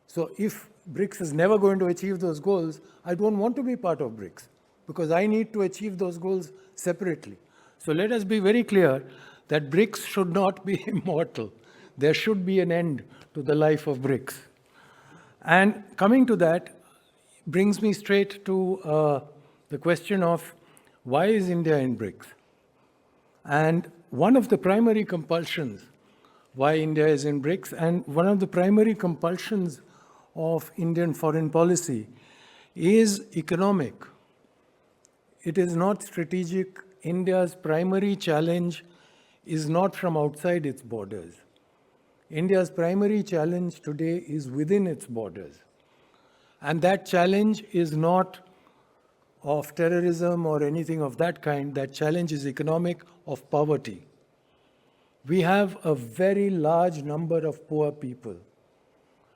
G: So if BRICS is never going to achieve those goals, I don't want to be part of BRICS, because I need to achieve those goals separately. So let us be very clear that BRICS should not be immortal. There should be an end to the life of BRICS. And coming to that brings me straight to the question of why is India in BRICS? And one of the primary compulsions why India is in BRICS, and one of the primary compulsions of Indian foreign policy is economic. It is not strategic. India's primary challenge is not from outside its borders. India's primary challenge today is within its borders. And that challenge is not of terrorism or anything of that kind. That challenge is economic, of poverty. We have a very large number of poor people.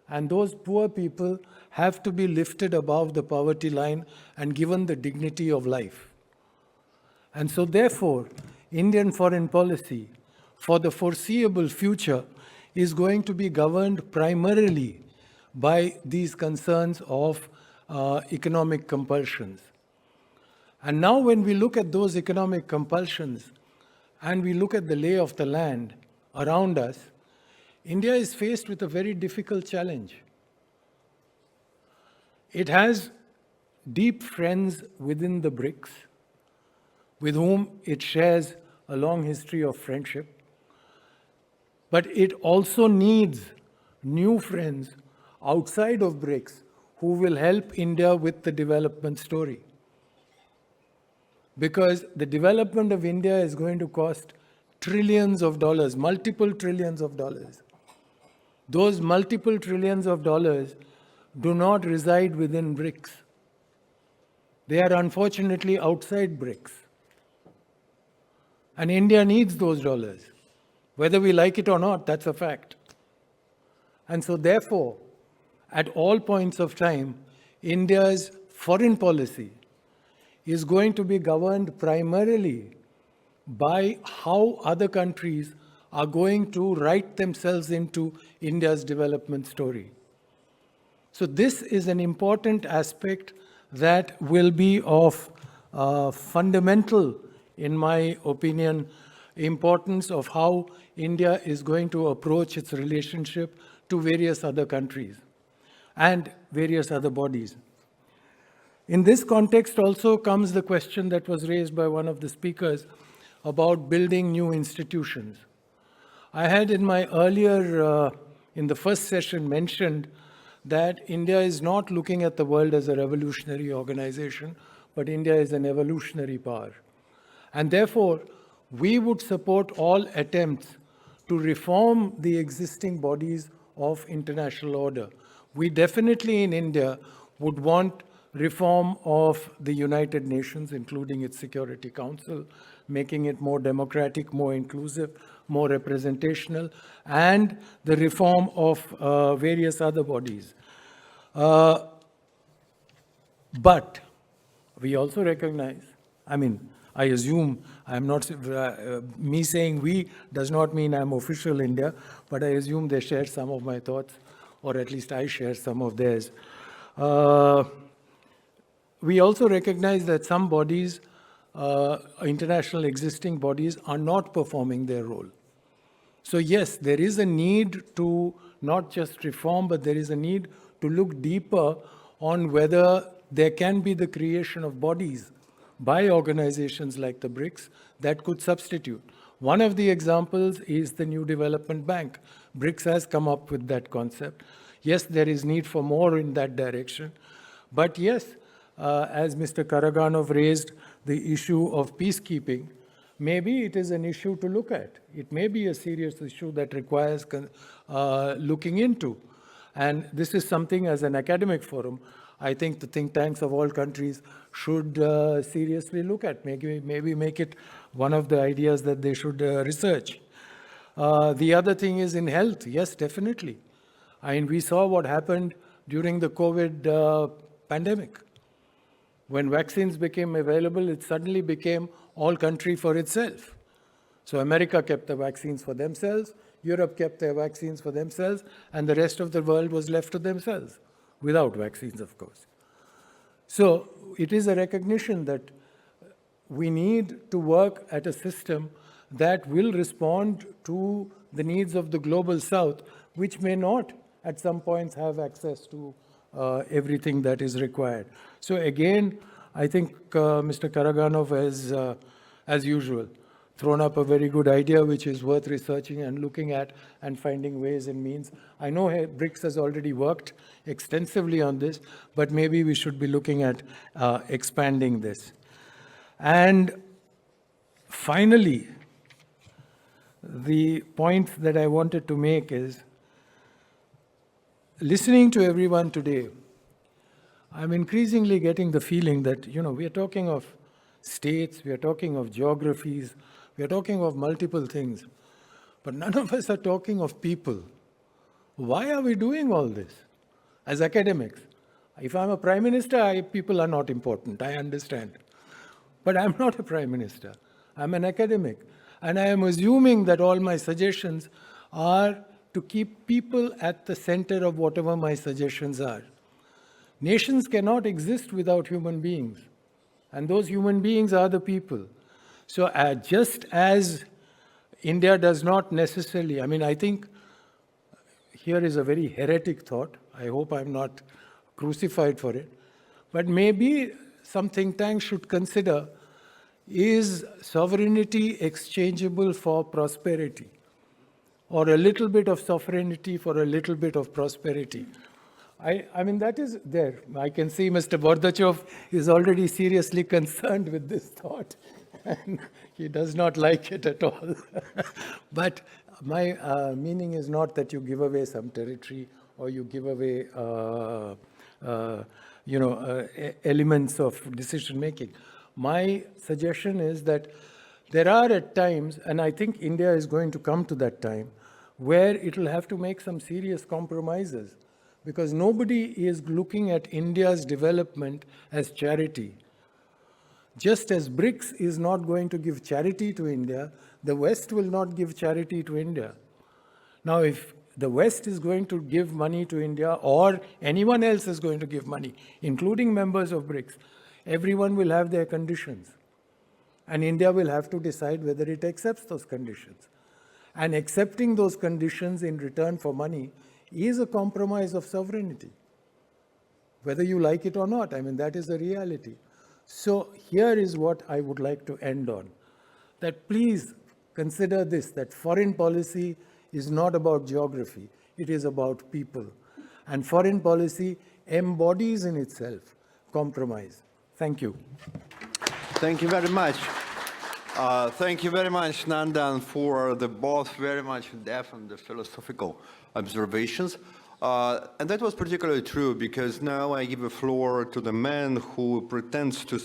G: And those poor people have to be lifted above the poverty line and given the dignity of life. And so therefore, Indian foreign policy for the foreseeable future is going to be governed primarily by these concerns of economic compulsions. And now when we look at those economic compulsions and we look at the lay of the land around us, India is faced with a very difficult challenge. It has deep friends within the BRICS, with whom it shares a long history of friendship. But it also needs new friends outside of BRICS who will help India with the development story. Because the development of India is going to cost trillions of dollars, multiple trillions of dollars. Those multiple trillions of dollars do not reside within BRICS. They are unfortunately outside BRICS. And India needs those dollars. Whether we like it or not, that's a fact. And so therefore, at all points of time, India's foreign policy is going to be governed primarily by how other countries are going to write themselves into India's development story. So this is an important aspect that will be of fundamental, in my opinion, importance of how India is going to approach its relationship to various other countries and various other bodies. In this context also comes the question that was raised by one of the speakers about building new institutions. I had in my earlier, in the first session, mentioned that India is not looking at the world as a revolutionary organization, but India is an evolutionary power. And therefore, we would support all attempts to reform the existing bodies of international order. We definitely in India would want reform of the United Nations, including its Security Council, making it more democratic, more inclusive, more representational, and the reform of various other bodies. But we also recognize, I assume I'm not, me saying we does not mean I'm official India, but I assume they share some of my thoughts, or at least I share some of theirs. We also recognize that some bodies, international existing bodies, are not performing their role. So yes, there is a need to not just reform, but there is a need to look deeper on whether there can be the creation of bodies by organizations like the BRICS that could substitute. One of the examples is the New Development Bank. BRICS has come up with that concept. Yes, there is need for more in that direction. But yes, as Mr. Karaganov raised the issue of peacekeeping, maybe it is an issue to look at. It may be a serious issue that requires looking into. And this is something as an academic forum I think the think tanks of all countries should seriously look at, maybe make it one of the ideas that they should research. The other thing is in health. Yes, definitely. I mean, we saw what happened during the COVID pandemic. When vaccines became available, it suddenly became all country for itself. So America kept the vaccines for themselves, Europe kept their vaccines for themselves, and the rest of the world was left to themselves, without vaccines, of course. So it is a recognition that we need to work at a system that will respond to the needs of the global south, which may not at some points have access to everything that is required. So again, I think Mr. Karaganov has, as usual, thrown up a very good idea, which is worth researching and looking at and finding ways and means. I know BRICS has already worked extensively on this, but maybe we should be looking at expanding this. And finally, the point that I wanted to make is, listening to everyone today, I'm increasingly getting the feeling that, we are talking of states, we are talking of geographies, we are talking of multiple things, but none of us are talking of people. Why are we doing all this as academics? If I'm a prime minister, people are not important, I understand. But I'm not a prime minister. I'm an academic. And I am assuming that all my suggestions are to keep people at the center of whatever my suggestions are. Nations cannot exist without human beings. And those human beings are the people. So just as India does not necessarily, I think here is a very heretic thought. I hope I'm not crucified for it. But maybe some think tanks should consider, is sovereignty exchangeable for prosperity? Or a little bit of sovereignty for a little bit of prosperity? That is there. I can see Mr. Bordachov is already seriously concerned with this thought. And he does not like it at all. But my meaning is not that you give away some territory or you give away elements of decision making. My suggestion is that there are at times, and I think India is going to come to that time, where it will have to make some serious compromises, because nobody is looking at India's development as charity. Just as BRICS is not going to give charity to India, the West will not give charity to India. Now, if the West is going to give money to India, or anyone else is going to give money, including members of BRICS, everyone will have their conditions. And India will have to decide whether it accepts those conditions. And accepting those conditions in return for money is a compromise of sovereignty, whether you like it or not. That is the reality. So here is what I would like to end on, that please consider this, that foreign policy is not about geography, it is about people. And foreign policy embodies in itself compromise. Thank you.
A: Thank you very much. Thank you very much, Nandan, for the both very much in-depth and the philosophical observations. And that was particularly true because now I give the floor to the man who pretends to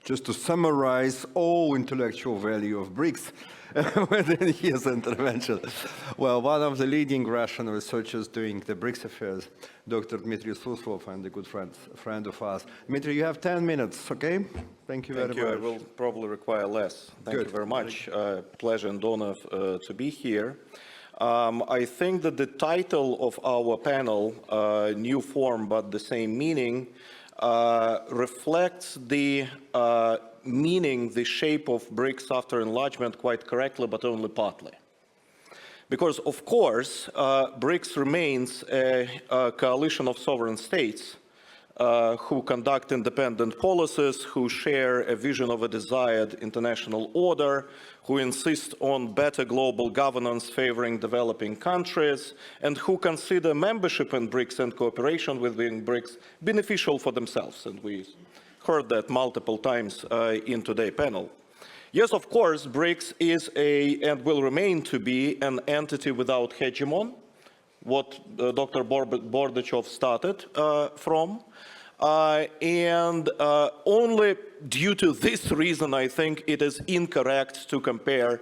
A: just to summarize all intellectual value of BRICS within his intervention. Well, one of the leading Russian researchers doing the BRICS affairs, Dr. Dmitry Suslov, and a good friend of us. Dmitry, you have 10 minutes, okay? Thank you very much.
H: I will probably require less. Thank you very much. Pleasure and honor to be here. I think that the title of our panel, New Form but the Same Meaning, reflects the meaning, the shape of BRICS after enlargement quite correctly, but only partly. Because, of course, BRICS remains a coalition of sovereign states who conduct independent policies, who share a vision of a desired international order, who insist on better global governance favoring developing countries, and who consider membership in BRICS and cooperation within BRICS beneficial for themselves. And we heard that multiple times in today's panel. Yes, of course, BRICS is and will remain to be an entity without hegemon, what Dr. Bordachov started from. and only due to this reason, I think it is incorrect to compare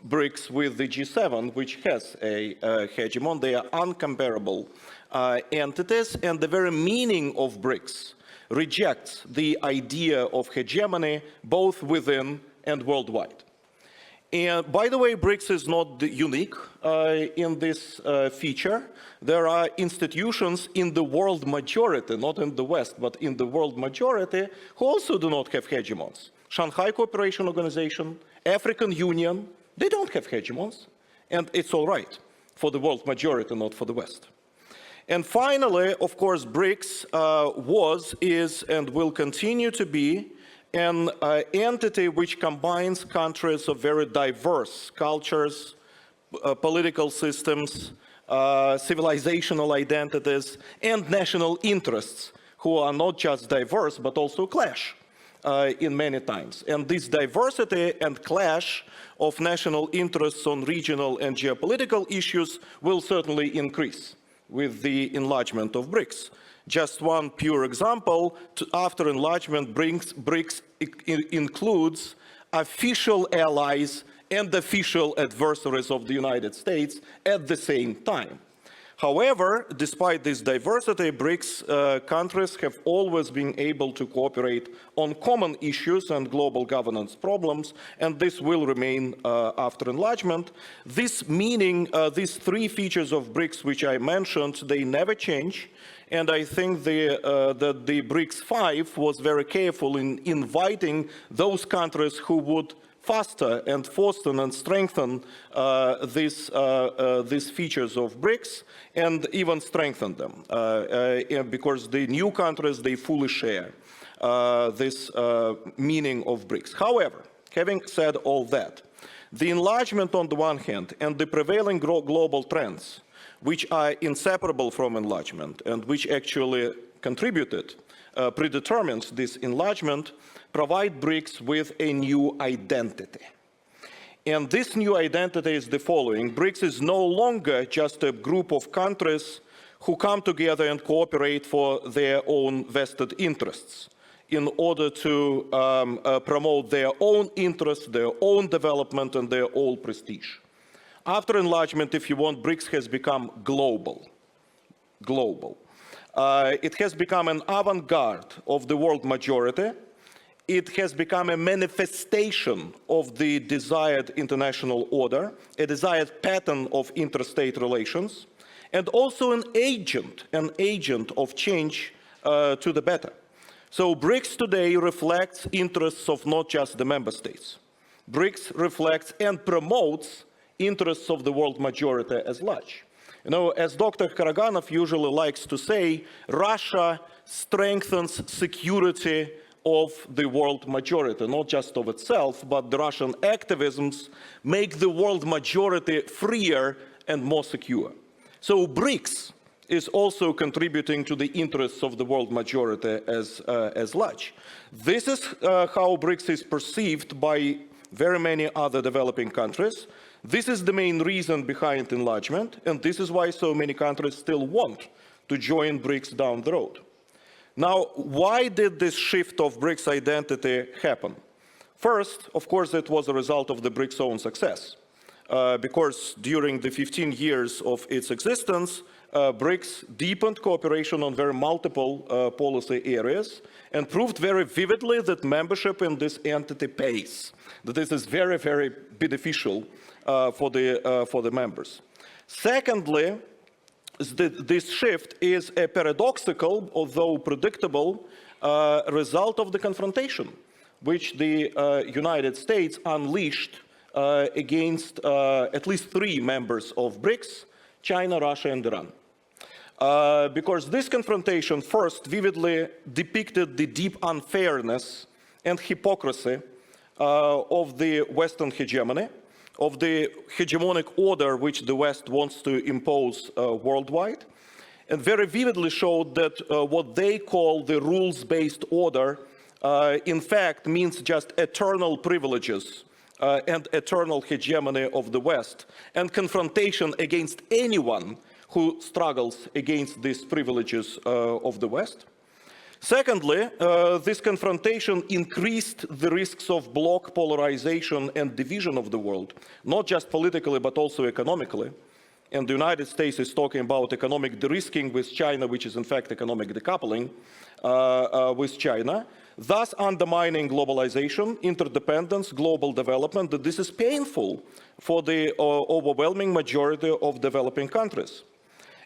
H: BRICS with the G7, which has a hegemon. They are uncomparable entities, and the very meaning of BRICS rejects the idea of hegemony both within and worldwide. And by the way, BRICS is not unique in this feature. There are institutions in the world majority, not in the West, but in the world majority, who also do not have hegemons. Shanghai Cooperation Organization, African Union, they don't have hegemons, and it's all right for the world majority, not for the West. And finally, of course, BRICS was, is, and will continue to be an entity which combines countries of very diverse cultures, political systems, civilizational identities, and national interests, who are not just diverse, but also clash in many times. And this diversity and clash of national interests on regional and geopolitical issues will certainly increase with the enlargement of BRICS. Just one pure example, after enlargement, BRICS includes official allies and official adversaries of the United States at the same time. However, despite this diversity, BRICS countries have always been able to cooperate on common issues and global governance problems, and this will remain after enlargement. This meaning, these three features of BRICS which I mentioned, they never change. And I think that the BRICS 5 was very careful in inviting those countries who would faster and foster and strengthen these features of BRICS and even strengthen them, because the new countries, they fully share this meaning of BRICS. However, having said all that, the enlargement on the one hand and the prevailing global trends, which are inseparable from enlargement and which actually contributed, predetermined this enlargement, provide BRICS with a new identity. And this new identity is the following. BRICS is no longer just a group of countries who come together and cooperate for their own vested interests in order to promote their own interests, their own development, and their own prestige. After enlargement, if you want, BRICS has become global. It has become an avant-garde of the world majority. It has become a manifestation of the desired international order, a desired pattern of interstate relations, and also an agent of change to the better. So BRICS today reflects interests of not just the member states. BRICS reflects and promotes interests of the world majority as large. You know, as Dr. Karaganov usually likes to say, Russia strengthens security of the world majority, not just of itself, but the Russian activisms make the world majority freer and more secure. So BRICS is also contributing to the interests of the world majority as large. This is how BRICS is perceived by very many other developing countries. This is the main reason behind enlargement, and this is why so many countries still want to join BRICS down the road. Now, why did this shift of BRICS identity happen? First, of course, it was a result of the BRICS' own success, because during the 15 years of its existence, BRICS deepened cooperation on very multiple policy areas and proved very vividly that membership in this entity pays, that this is very, very beneficial for the members. Secondly, this shift is a paradoxical, although predictable, result of the confrontation which the United States unleashed against at least 3 members of BRICS, China, Russia, and Iran. Because this confrontation first vividly depicted the deep unfairness and hypocrisy of the Western hegemony, of the hegemonic order which the West wants to impose worldwide, and very vividly showed that what they call the rules-based order in fact means just eternal privileges and eternal hegemony of the West, and confrontation against anyone who struggles against these privileges of the West. Secondly, this confrontation increased the risks of bloc polarization and division of the world, not just politically, but also economically. And the United States is talking about economic de-risking with China, which is in fact economic decoupling with China, thus undermining globalization, interdependence, global development, that this is painful for the overwhelming majority of developing countries.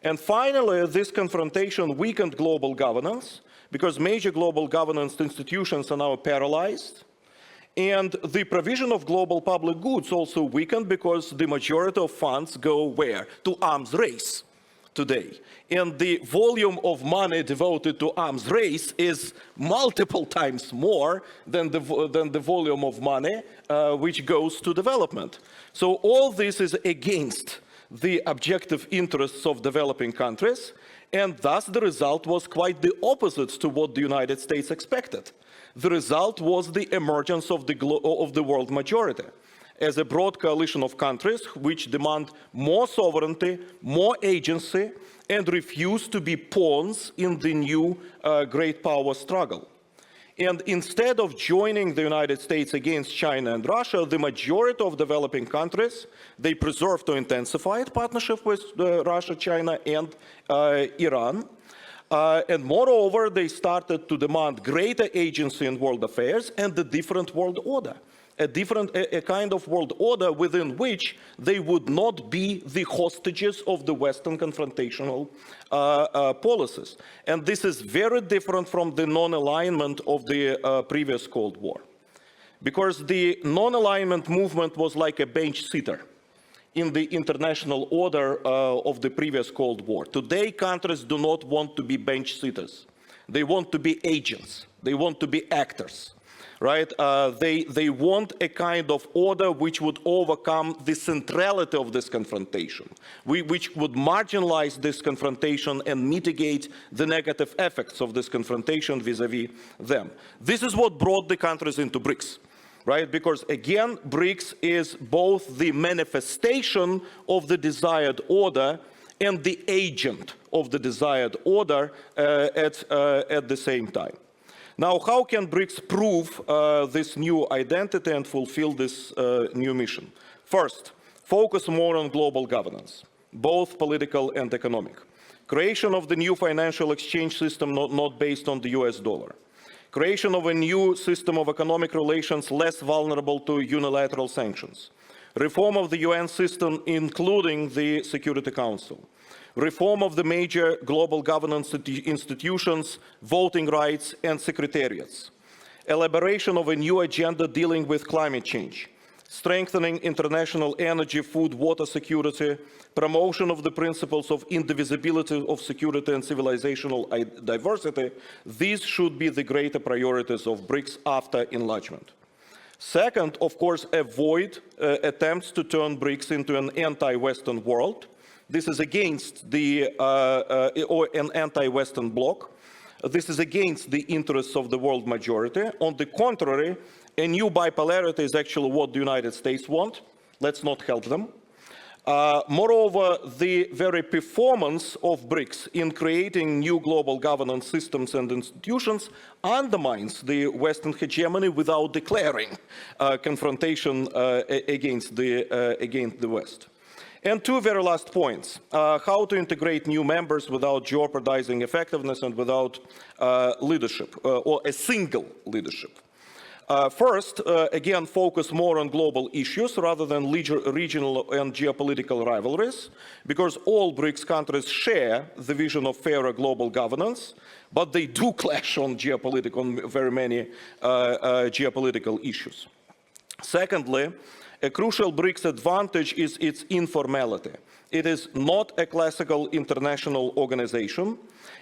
H: And finally, this confrontation weakened global governance, because major global governance institutions are now paralyzed. And the provision of global public goods also weakened, because the majority of funds go where? To arms race today. And the volume of money devoted to arms race is multiple times more than the volume of money which goes to development. So all this is against the objective interests of developing countries, and thus the result was quite the opposite to what the United States expected. The result was the emergence of the world majority as a broad coalition of countries which demand more sovereignty, more agency, and refuse to be pawns in the new great power struggle. And instead of joining the United States against China and Russia, the majority of developing countries, they preserved or intensified partnership with Russia, China, and Iran. And moreover, they started to demand greater agency in world affairs and a different world order. A kind of world order within which they would not be the hostages of the Western confrontational policies. And this is very different from the non-alignment of the previous Cold War. Because the non-alignment movement was like a bench sitter in the international order of the previous Cold War. Today, countries do not want to be bench sitters. They want to be agents. They want to be actors. Right? They want a kind of order which would overcome the centrality of this confrontation, which would marginalize this confrontation and mitigate the negative effects of this confrontation vis-a-vis them. This is what brought the countries into BRICS, right? Because again, BRICS is both the manifestation of the desired order and the agent of the desired order at the same time. Now, how can BRICS prove this new identity and fulfill this new mission? First, focus more on global governance, both political and economic. Creation of the new financial exchange system not based on the US dollar. Creation of a new system of economic relations less vulnerable to unilateral sanctions. Reform of the UN system, including the Security Council. Reform of the major global governance institutions, voting rights, and secretariats. Elaboration of a new agenda dealing with climate change. Strengthening international energy, food, water security. Promotion of the principles of indivisibility of security and civilizational diversity. These should be the greater priorities of BRICS after enlargement. Second, of course, avoid attempts to turn BRICS into an anti-Western world. This is against or an anti-Western bloc. This is against the interests of the world majority. On the contrary, a new bipolarity is actually what the United States want. Let's not help them. Moreover, the very performance of BRICS in creating new global governance systems and institutions undermines the Western hegemony without declaring confrontation against the West. And two very last points. How to integrate new members without jeopardizing effectiveness and without leadership, or a single leadership. First, again, focus more on global issues rather than regional and geopolitical rivalries, because all BRICS countries share the vision of fairer global governance, but they do clash on very many geopolitical issues. Secondly, a crucial BRICS advantage is its informality. It is not a classical international organization,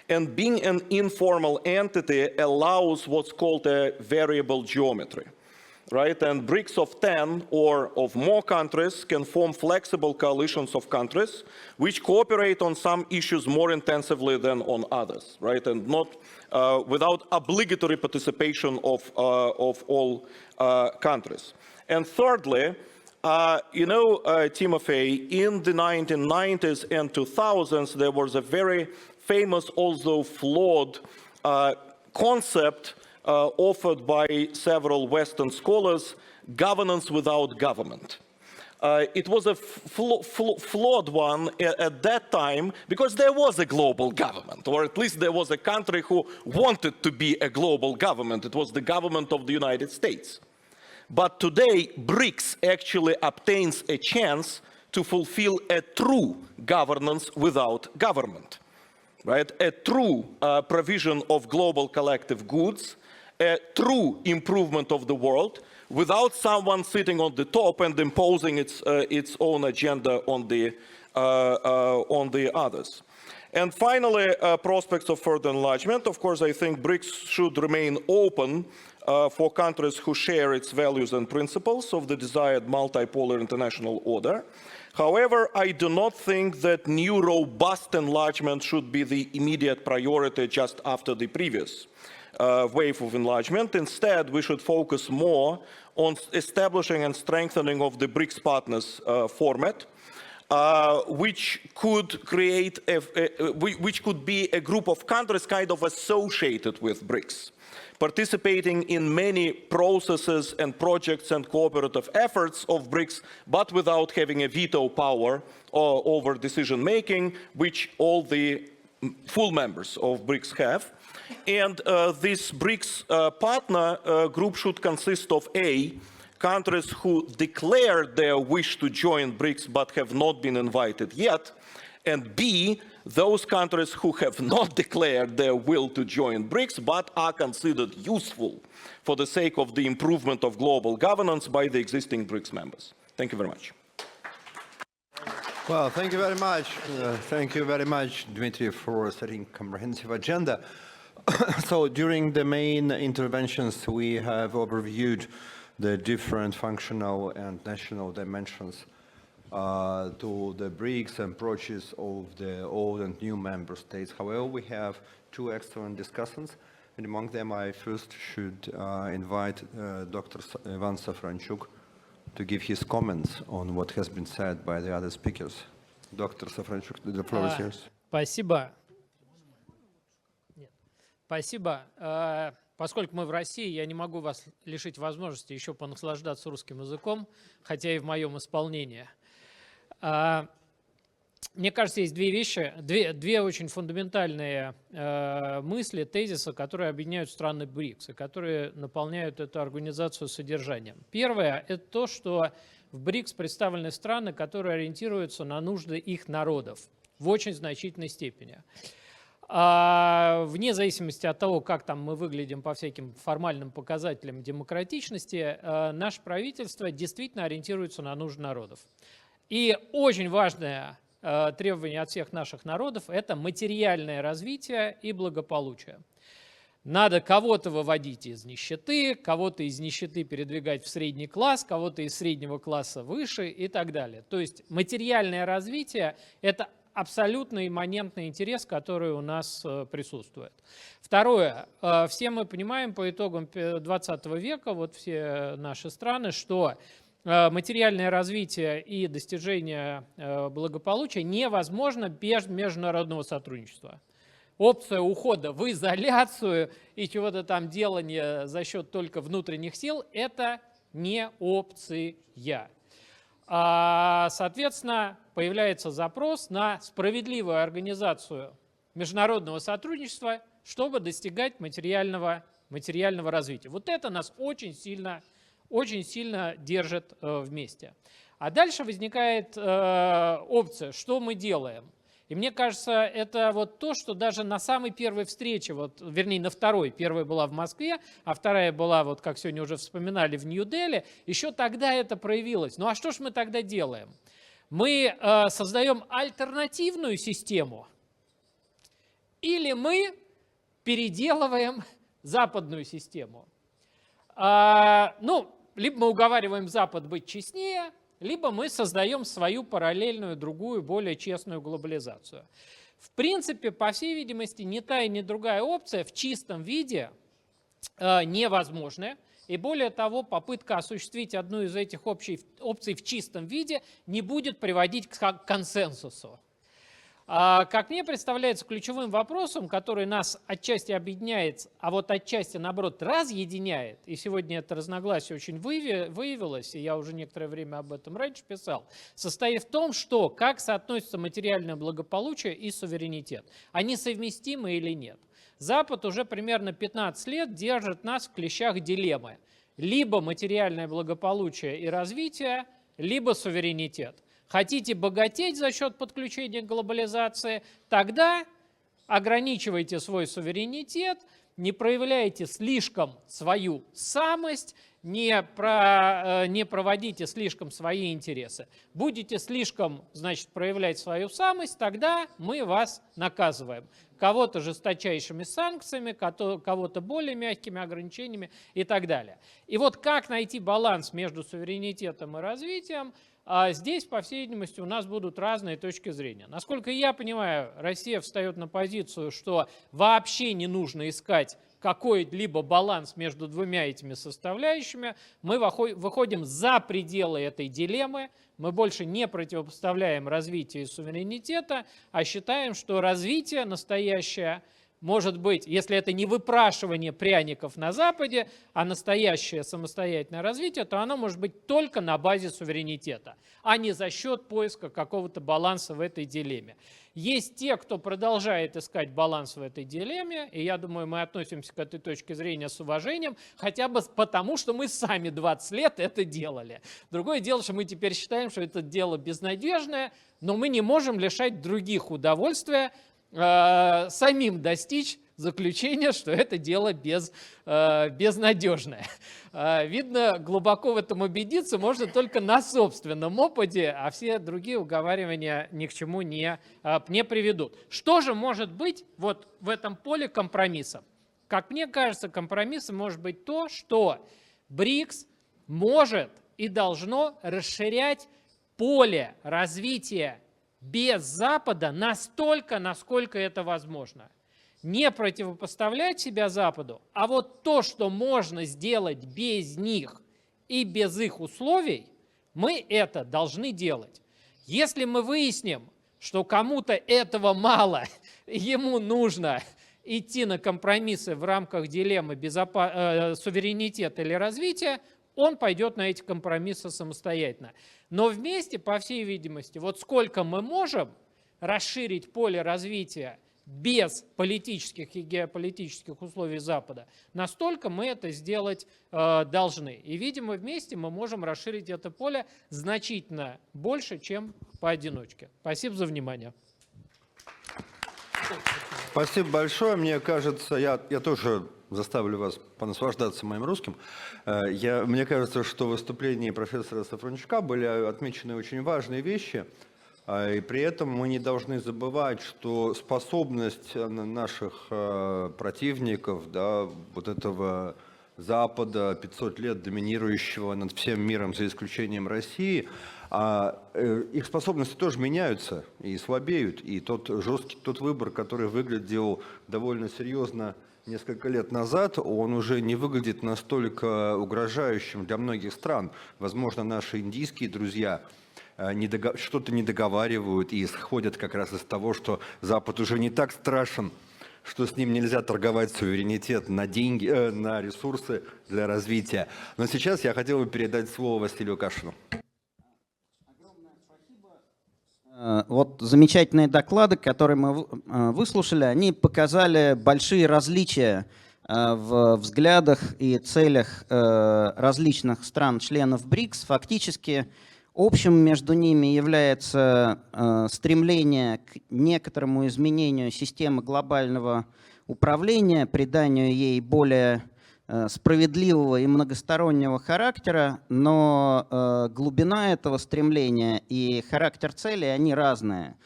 H: and being an informal entity allows what's called a variable geometry, right? And BRICS of 10 or of more countries can form flexible coalitions of countries which cooperate on some issues more intensively than on others, right? And not without obligatory participation of all countries. And thirdly, Timofey, in the 1990s and 2000s, there was a very famous, although flawed, concept offered by several Western scholars, governance without government. It was a flawed one at that time because there was a global government, or at least there was a country who wanted to be a global government. It was the government of the United States. But today, BRICS actually obtains a chance to fulfill a true governance without government, right? A true provision of global collective goods, a true improvement of the world, without someone sitting on the top and imposing its own agenda on the others. And finally, prospects of further enlargement. Of course, I think BRICS should remain open for countries who share its values and principles of the desired multipolar international order. However, I do not think that new robust enlargement should be the immediate priority just after the previous wave of enlargement. Instead, we should focus more on establishing and strengthening of the BRICS partners format, which could create, which could be a group of countries kind of associated with BRICS, participating in many processes and projects and cooperative efforts of BRICS, but without having a veto power over decision making, which all the full members of BRICS have. And this BRICS partner group should consist of A, countries who declared their wish to join BRICS but have not been invited yet, and B, those countries who have not declared their will to join BRICS but are considered useful for the sake of the improvement of global governance by the existing BRICS members. Thank you very much.
A: Well, thank you very much. Thank you very much, Dmitry, for setting comprehensive agenda. So during the main interventions, we have overviewed the different functional and national dimensions to the BRICS approaches of the old and new member states. However, we have two excellent discussions, and among them I first should invite Dr. Ivan Safranchuk to give his comments on what has been said by the other speakers. Dr. Safranchuk, the floor is yours.
I: Спасибо. Спасибо. Поскольку мы в России, я не могу вас лишить возможности еще понаслаждаться русским языком, хотя и в моем исполнении. Мне кажется, есть две вещи, две очень фундаментальные мысли, тезисы, которые объединяют страны БРИКС и которые наполняют эту организацию содержанием. Первое – это то, что в БРИКС представлены страны, которые ориентируются на нужды их народов в очень значительной степени. Вне зависимости от того, как там мы выглядим по всяким формальным показателям демократичности, наше правительство действительно ориентируется на нужды народов. И очень важное требование от всех наших народов – это материальное развитие и благополучие. Надо кого-то выводить из нищеты, кого-то из нищеты передвигать в средний класс, кого-то из среднего класса выше и так далее. То есть материальное развитие – это абсолютно имманентный интерес, который у нас присутствует. Второе. Все мы понимаем по итогам 20 века, вот все наши страны, что материальное развитие и достижение благополучия невозможно без международного сотрудничества. Опция ухода в изоляцию и чего-то там делания за счет только внутренних сил – это не опция. Соответственно, появляется запрос на справедливую организацию международного сотрудничества, чтобы достигать материального развития. Вот это нас очень сильно держит вместе. А дальше возникает опция, что мы делаем. И мне кажется, это вот то, что даже на самой первой встрече, вот, вернее, на второй, первая была в Москве, а вторая была, вот, как сегодня уже вспоминали, в Нью-Дели, еще тогда это проявилось. Ну а что ж мы тогда делаем? Мы создаем альтернативную систему или мы переделываем западную систему? Ну, либо мы уговариваем Запад быть честнее, либо мы создаем свою параллельную, другую, более честную глобализацию. В принципе, по всей видимости, ни та и ни другая опция в чистом виде невозможны. И более того, попытка осуществить одну из этих опций в чистом виде не будет приводить к консенсусу. Как мне представляется, ключевым вопросом, который нас отчасти объединяет, а вот отчасти, наоборот, разъединяет, и сегодня это разногласие очень выявилось, и я уже некоторое время об этом раньше писал, состоит в том, что как соотносится материальное благополучие и суверенитет. Они совместимы или нет? Запад уже примерно 15 лет держит нас в клещах дилеммы. Либо материальное благополучие и развитие, либо суверенитет. Хотите богатеть за счет подключения к глобализации, тогда ограничивайте свой суверенитет, не проявляйте слишком свою самость, не проводите слишком свои интересы. Будете слишком, значит, проявлять свою самость, тогда мы вас наказываем. Кого-то жесточайшими санкциями, кого-то более мягкими ограничениями и так далее. И вот как найти баланс между суверенитетом и развитием, здесь, по всей видимости, у нас будут разные точки зрения. Насколько я понимаю, Россия встает на позицию, что вообще не нужно искать какой-либо баланс между двумя этими составляющими. Мы выходим за пределы этой дилеммы, мы больше не противопоставляем развитию и суверенитета, а считаем, что развитие настоящее может быть, если это не выпрашивание пряников на Западе, а настоящее самостоятельное развитие, то оно может быть только на базе суверенитета, а не за счет поиска какого-то баланса в этой дилемме. Есть те, кто продолжает искать баланс в этой дилемме, и я думаю, мы относимся к этой точке зрения с уважением, хотя бы потому, что мы сами 20 лет это делали. Другое дело, что мы теперь считаем, что это дело безнадежное, но мы не можем лишать других удовольствия самим достичь заключения, что это дело безнадежное. Видно, глубоко в этом убедиться можно только на собственном опыте, а все другие уговаривания ни к чему не приведут. Что же может быть вот в этом поле компромиссом? Как мне кажется, компромиссом может быть то, что БРИКС может и должно расширять поле развития без Запада настолько, насколько это возможно. Не противопоставлять себя Западу, а вот то, что можно сделать без них и без их условий, мы это должны делать. Если мы выясним, что кому-то этого мало, ему нужно идти на компромиссы в рамках дилеммы суверенитета или развития, он пойдет на эти компромиссы самостоятельно. Но вместе, по всей видимости, вот сколько мы можем расширить поле развития без политических и геополитических условий Запада, настолько мы это сделать должны. И, видимо, вместе мы можем расширить это поле значительно больше, чем поодиночке. Спасибо за внимание.
A: Спасибо большое. Мне кажется, я тоже заставлю вас понаслаждаться моим русским. Мне кажется, что в выступлении профессора Сафрончука были отмечены очень важные вещи, и при этом мы не должны забывать, что способность наших противников, да, вот этого Запада, 500 лет доминирующего над всем миром, за исключением России, их способности тоже меняются и слабеют. И тот выбор, который выглядел довольно серьезно несколько лет назад, он уже не выглядит настолько угрожающим для многих стран. Возможно, наши индийские друзья что-то не договаривают и исходят как раз из того, что Запад уже не так страшен, что с ним нельзя торговать суверенитет на деньги, на ресурсы для развития. Но сейчас я хотел бы передать слово Василию Кашину.
J: Вот замечательные доклады, которые мы выслушали, они показали большие различия в взглядах и целях различных стран-членов БРИКС. Фактически общим между ними является стремление к некоторому изменению системы глобального управления, приданию ей более справедливого и многостороннего характера, но глубина этого стремления и характер цели, они разные.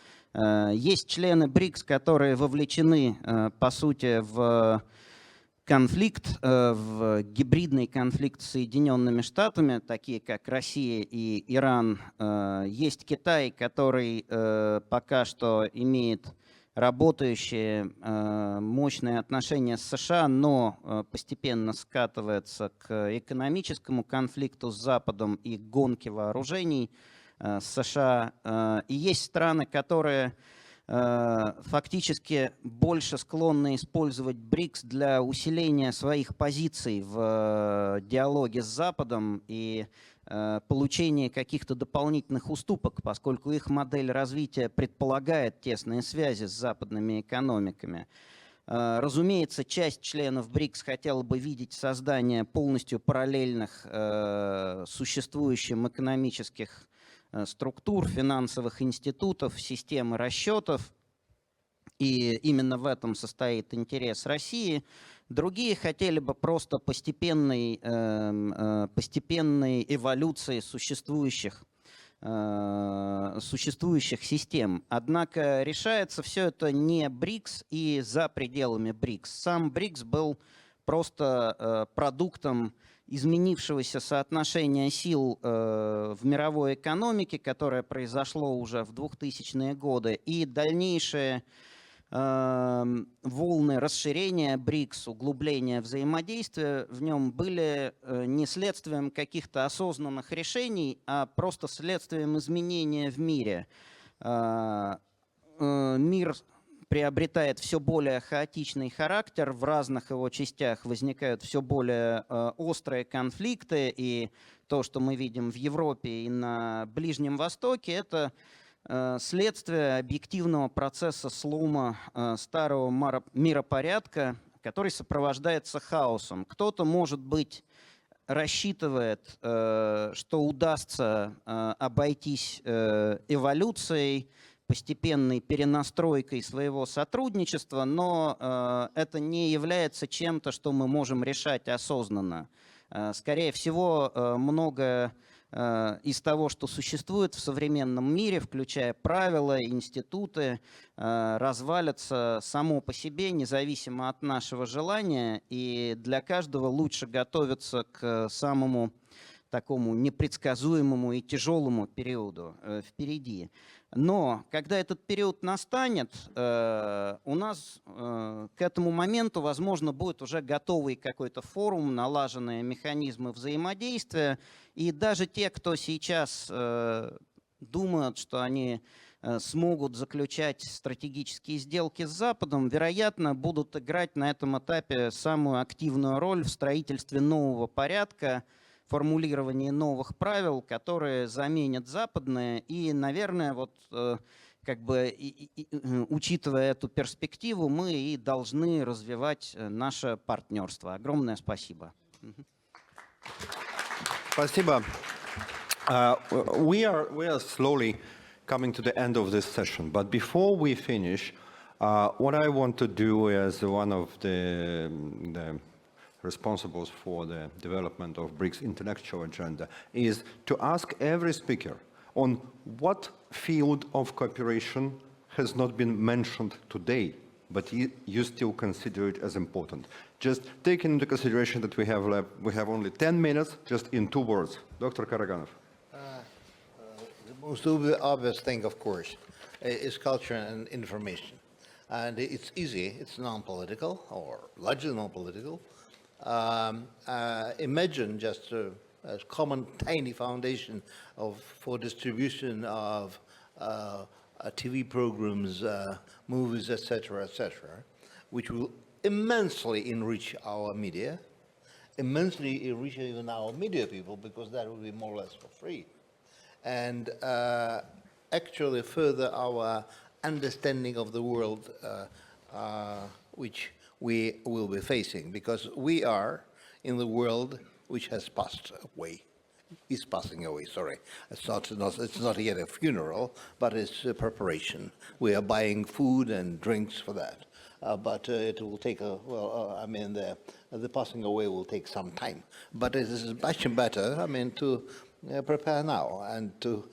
J: Есть члены БРИКС, которые вовлечены, по сути, в конфликт, в гибридный конфликт с Соединенными Штатами, такие как Россия и Иран. Есть Китай, который пока что имеет работающие мощные отношения с США, но постепенно скатывается к экономическому конфликту с Западом и гонке вооружений с США. И есть страны, которые фактически больше склонны использовать БРИКС для усиления своих позиций в диалоге с Западом и получения каких-то дополнительных уступок, поскольку их модель развития предполагает тесные связи с западными экономиками. Разумеется, часть членов БРИКС хотела бы видеть создание полностью параллельных существующим экономических структур, финансовых институтов, системы расчетов, и именно в этом состоит интерес России. Другие хотели бы просто постепенной эволюции существующих систем. Однако решается все это не БРИКС и за пределами БРИКС. Сам БРИКС был просто продуктом изменившегося соотношения сил в мировой экономике, которое произошло уже в 2000-е годы, и дальнейшие волны расширения БРИКС, углубления взаимодействия в нем были не следствием каких-то осознанных решений, а просто следствием изменения в мире. Мир приобретает все более хаотичный характер, в разных его частях возникают все более острые конфликты, и то, что мы видим в Европе и на Ближнем Востоке, это следствие объективного процесса слома старого миропорядка, который сопровождается хаосом. Кто-то, может быть, рассчитывает, что удастся обойтись эволюцией, постепенной перенастройкой своего сотрудничества, но это не является чем-то, что мы можем решать осознанно. Скорее всего, многое из того, что существует в современном мире, включая правила, институты, развалится само по себе, независимо от нашего желания, и для каждого лучше готовиться к самому такому непредсказуемому и тяжелому периоду впереди. Но когда этот период настанет, у нас к этому моменту, возможно, будет уже готовый какой-то форум, налаженные механизмы взаимодействия. И даже те, кто сейчас думают, что они смогут заключать стратегические сделки с Западом, вероятно, будут играть на этом этапе самую активную роль в строительстве нового порядка, формулировании новых правил, которые заменят западные. И, наверное, вот как бы учитывая эту перспективу, мы и должны развивать наше партнерство. Огромное спасибо.
A: Спасибо. We are slowly coming to the end of this session, but before we finish, what I want to do as one of the responsibles for the development of BRICS intellectual agenda is to ask every speaker on what field of cooperation has not been mentioned today, but you still consider it as important. Just taking into consideration that we have only 10 minutes, just in 2 words. Dr. Karaganov.
B: The most obvious thing, of course, is culture and information. And it's easy, it's non-political, or largely non-political. Imagine just a common tiny foundation for distribution of TV programs, movies, etc., which will immensely enrich our media, immensely enrich even our media people, because that will be more or less for free, and actually further our understanding of the world, which we will be facing, because we are in the world which has passed away, is passing away, sorry. It's not yet a funeral, but it's a preparation. We are buying food and drinks for that. But it will take the passing away will take some time. But it is much better, to prepare now and to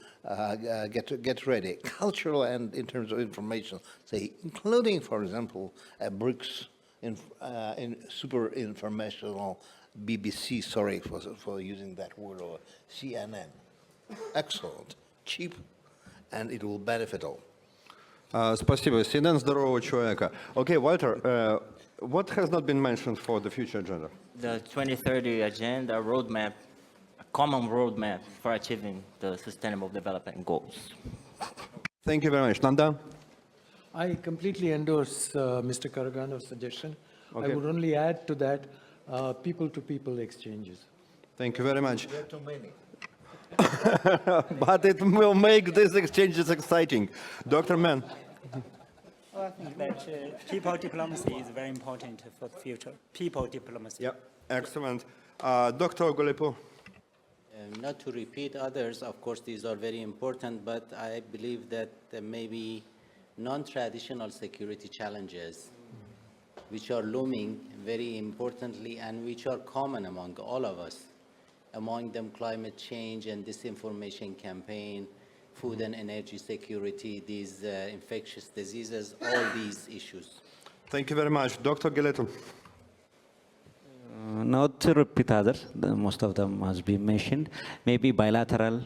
B: get ready. Cultural and in terms of information, say, including, for example, BRICS, in super informational BBC, sorry for using that word, or CNN. Excellent, cheap, and it will benefit all.
A: Спасибо. CNN здорового человека. Okay, Walter, what has not been mentioned for the future agenda?
C: The 2030 agenda roadmap, a common roadmap for achieving the Sustainable Development Goals.
A: Thank you very much. Nanda?
G: I completely endorse Mr. Karagano's suggestion.
A: Okay.
G: I would only add to that people-to-people exchanges.
A: Thank you very much.
B: There are too many.
A: But it will make these exchanges exciting. Dr. Mann.
D: Well, I think that people diplomacy is very important for the future. People diplomacy.
A: Yeah, excellent. Dr. Ogolipo.
E: Not to repeat others, of course, these are very important, but I believe that there may be non-traditional security challenges which are looming very importantly and which are common among all of us. Among them, climate change and disinformation campaign, food and energy security, these infectious diseases, all these issues.
A: Thank you very much. Dr. Gileto.
F: Not to repeat others, most of them must be mentioned. Maybe bilateral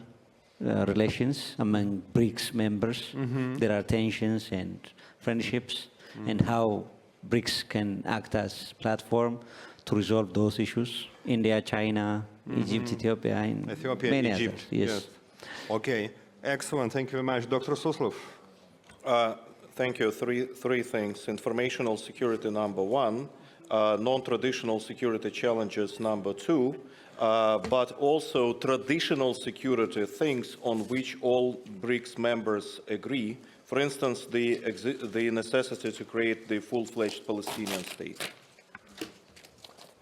F: relations among BRICS members. There are tensions and friendships, and how BRICS can act as platform to resolve those issues. India, China, Egypt, Ethiopia, and many
A: Egypt.
F: others. Yes.
A: Okay, excellent. Thank you very much. Dr. Suslov.
H: Thank you. Three things. Informational security, number one. Non-traditional security challenges, number two. But also traditional security things on which all BRICS members agree. For instance, the necessity to create the full-fledged Palestinian state.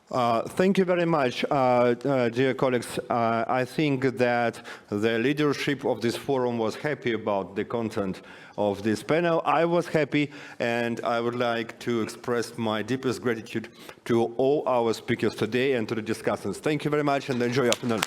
A: Thank you very much, dear colleagues. I think that the leadership of this forum was happy about the content of this panel. I was happy, and I would like to express my deepest gratitude to all our speakers today and to the discussants. Thank you very much, and enjoy your afternoon.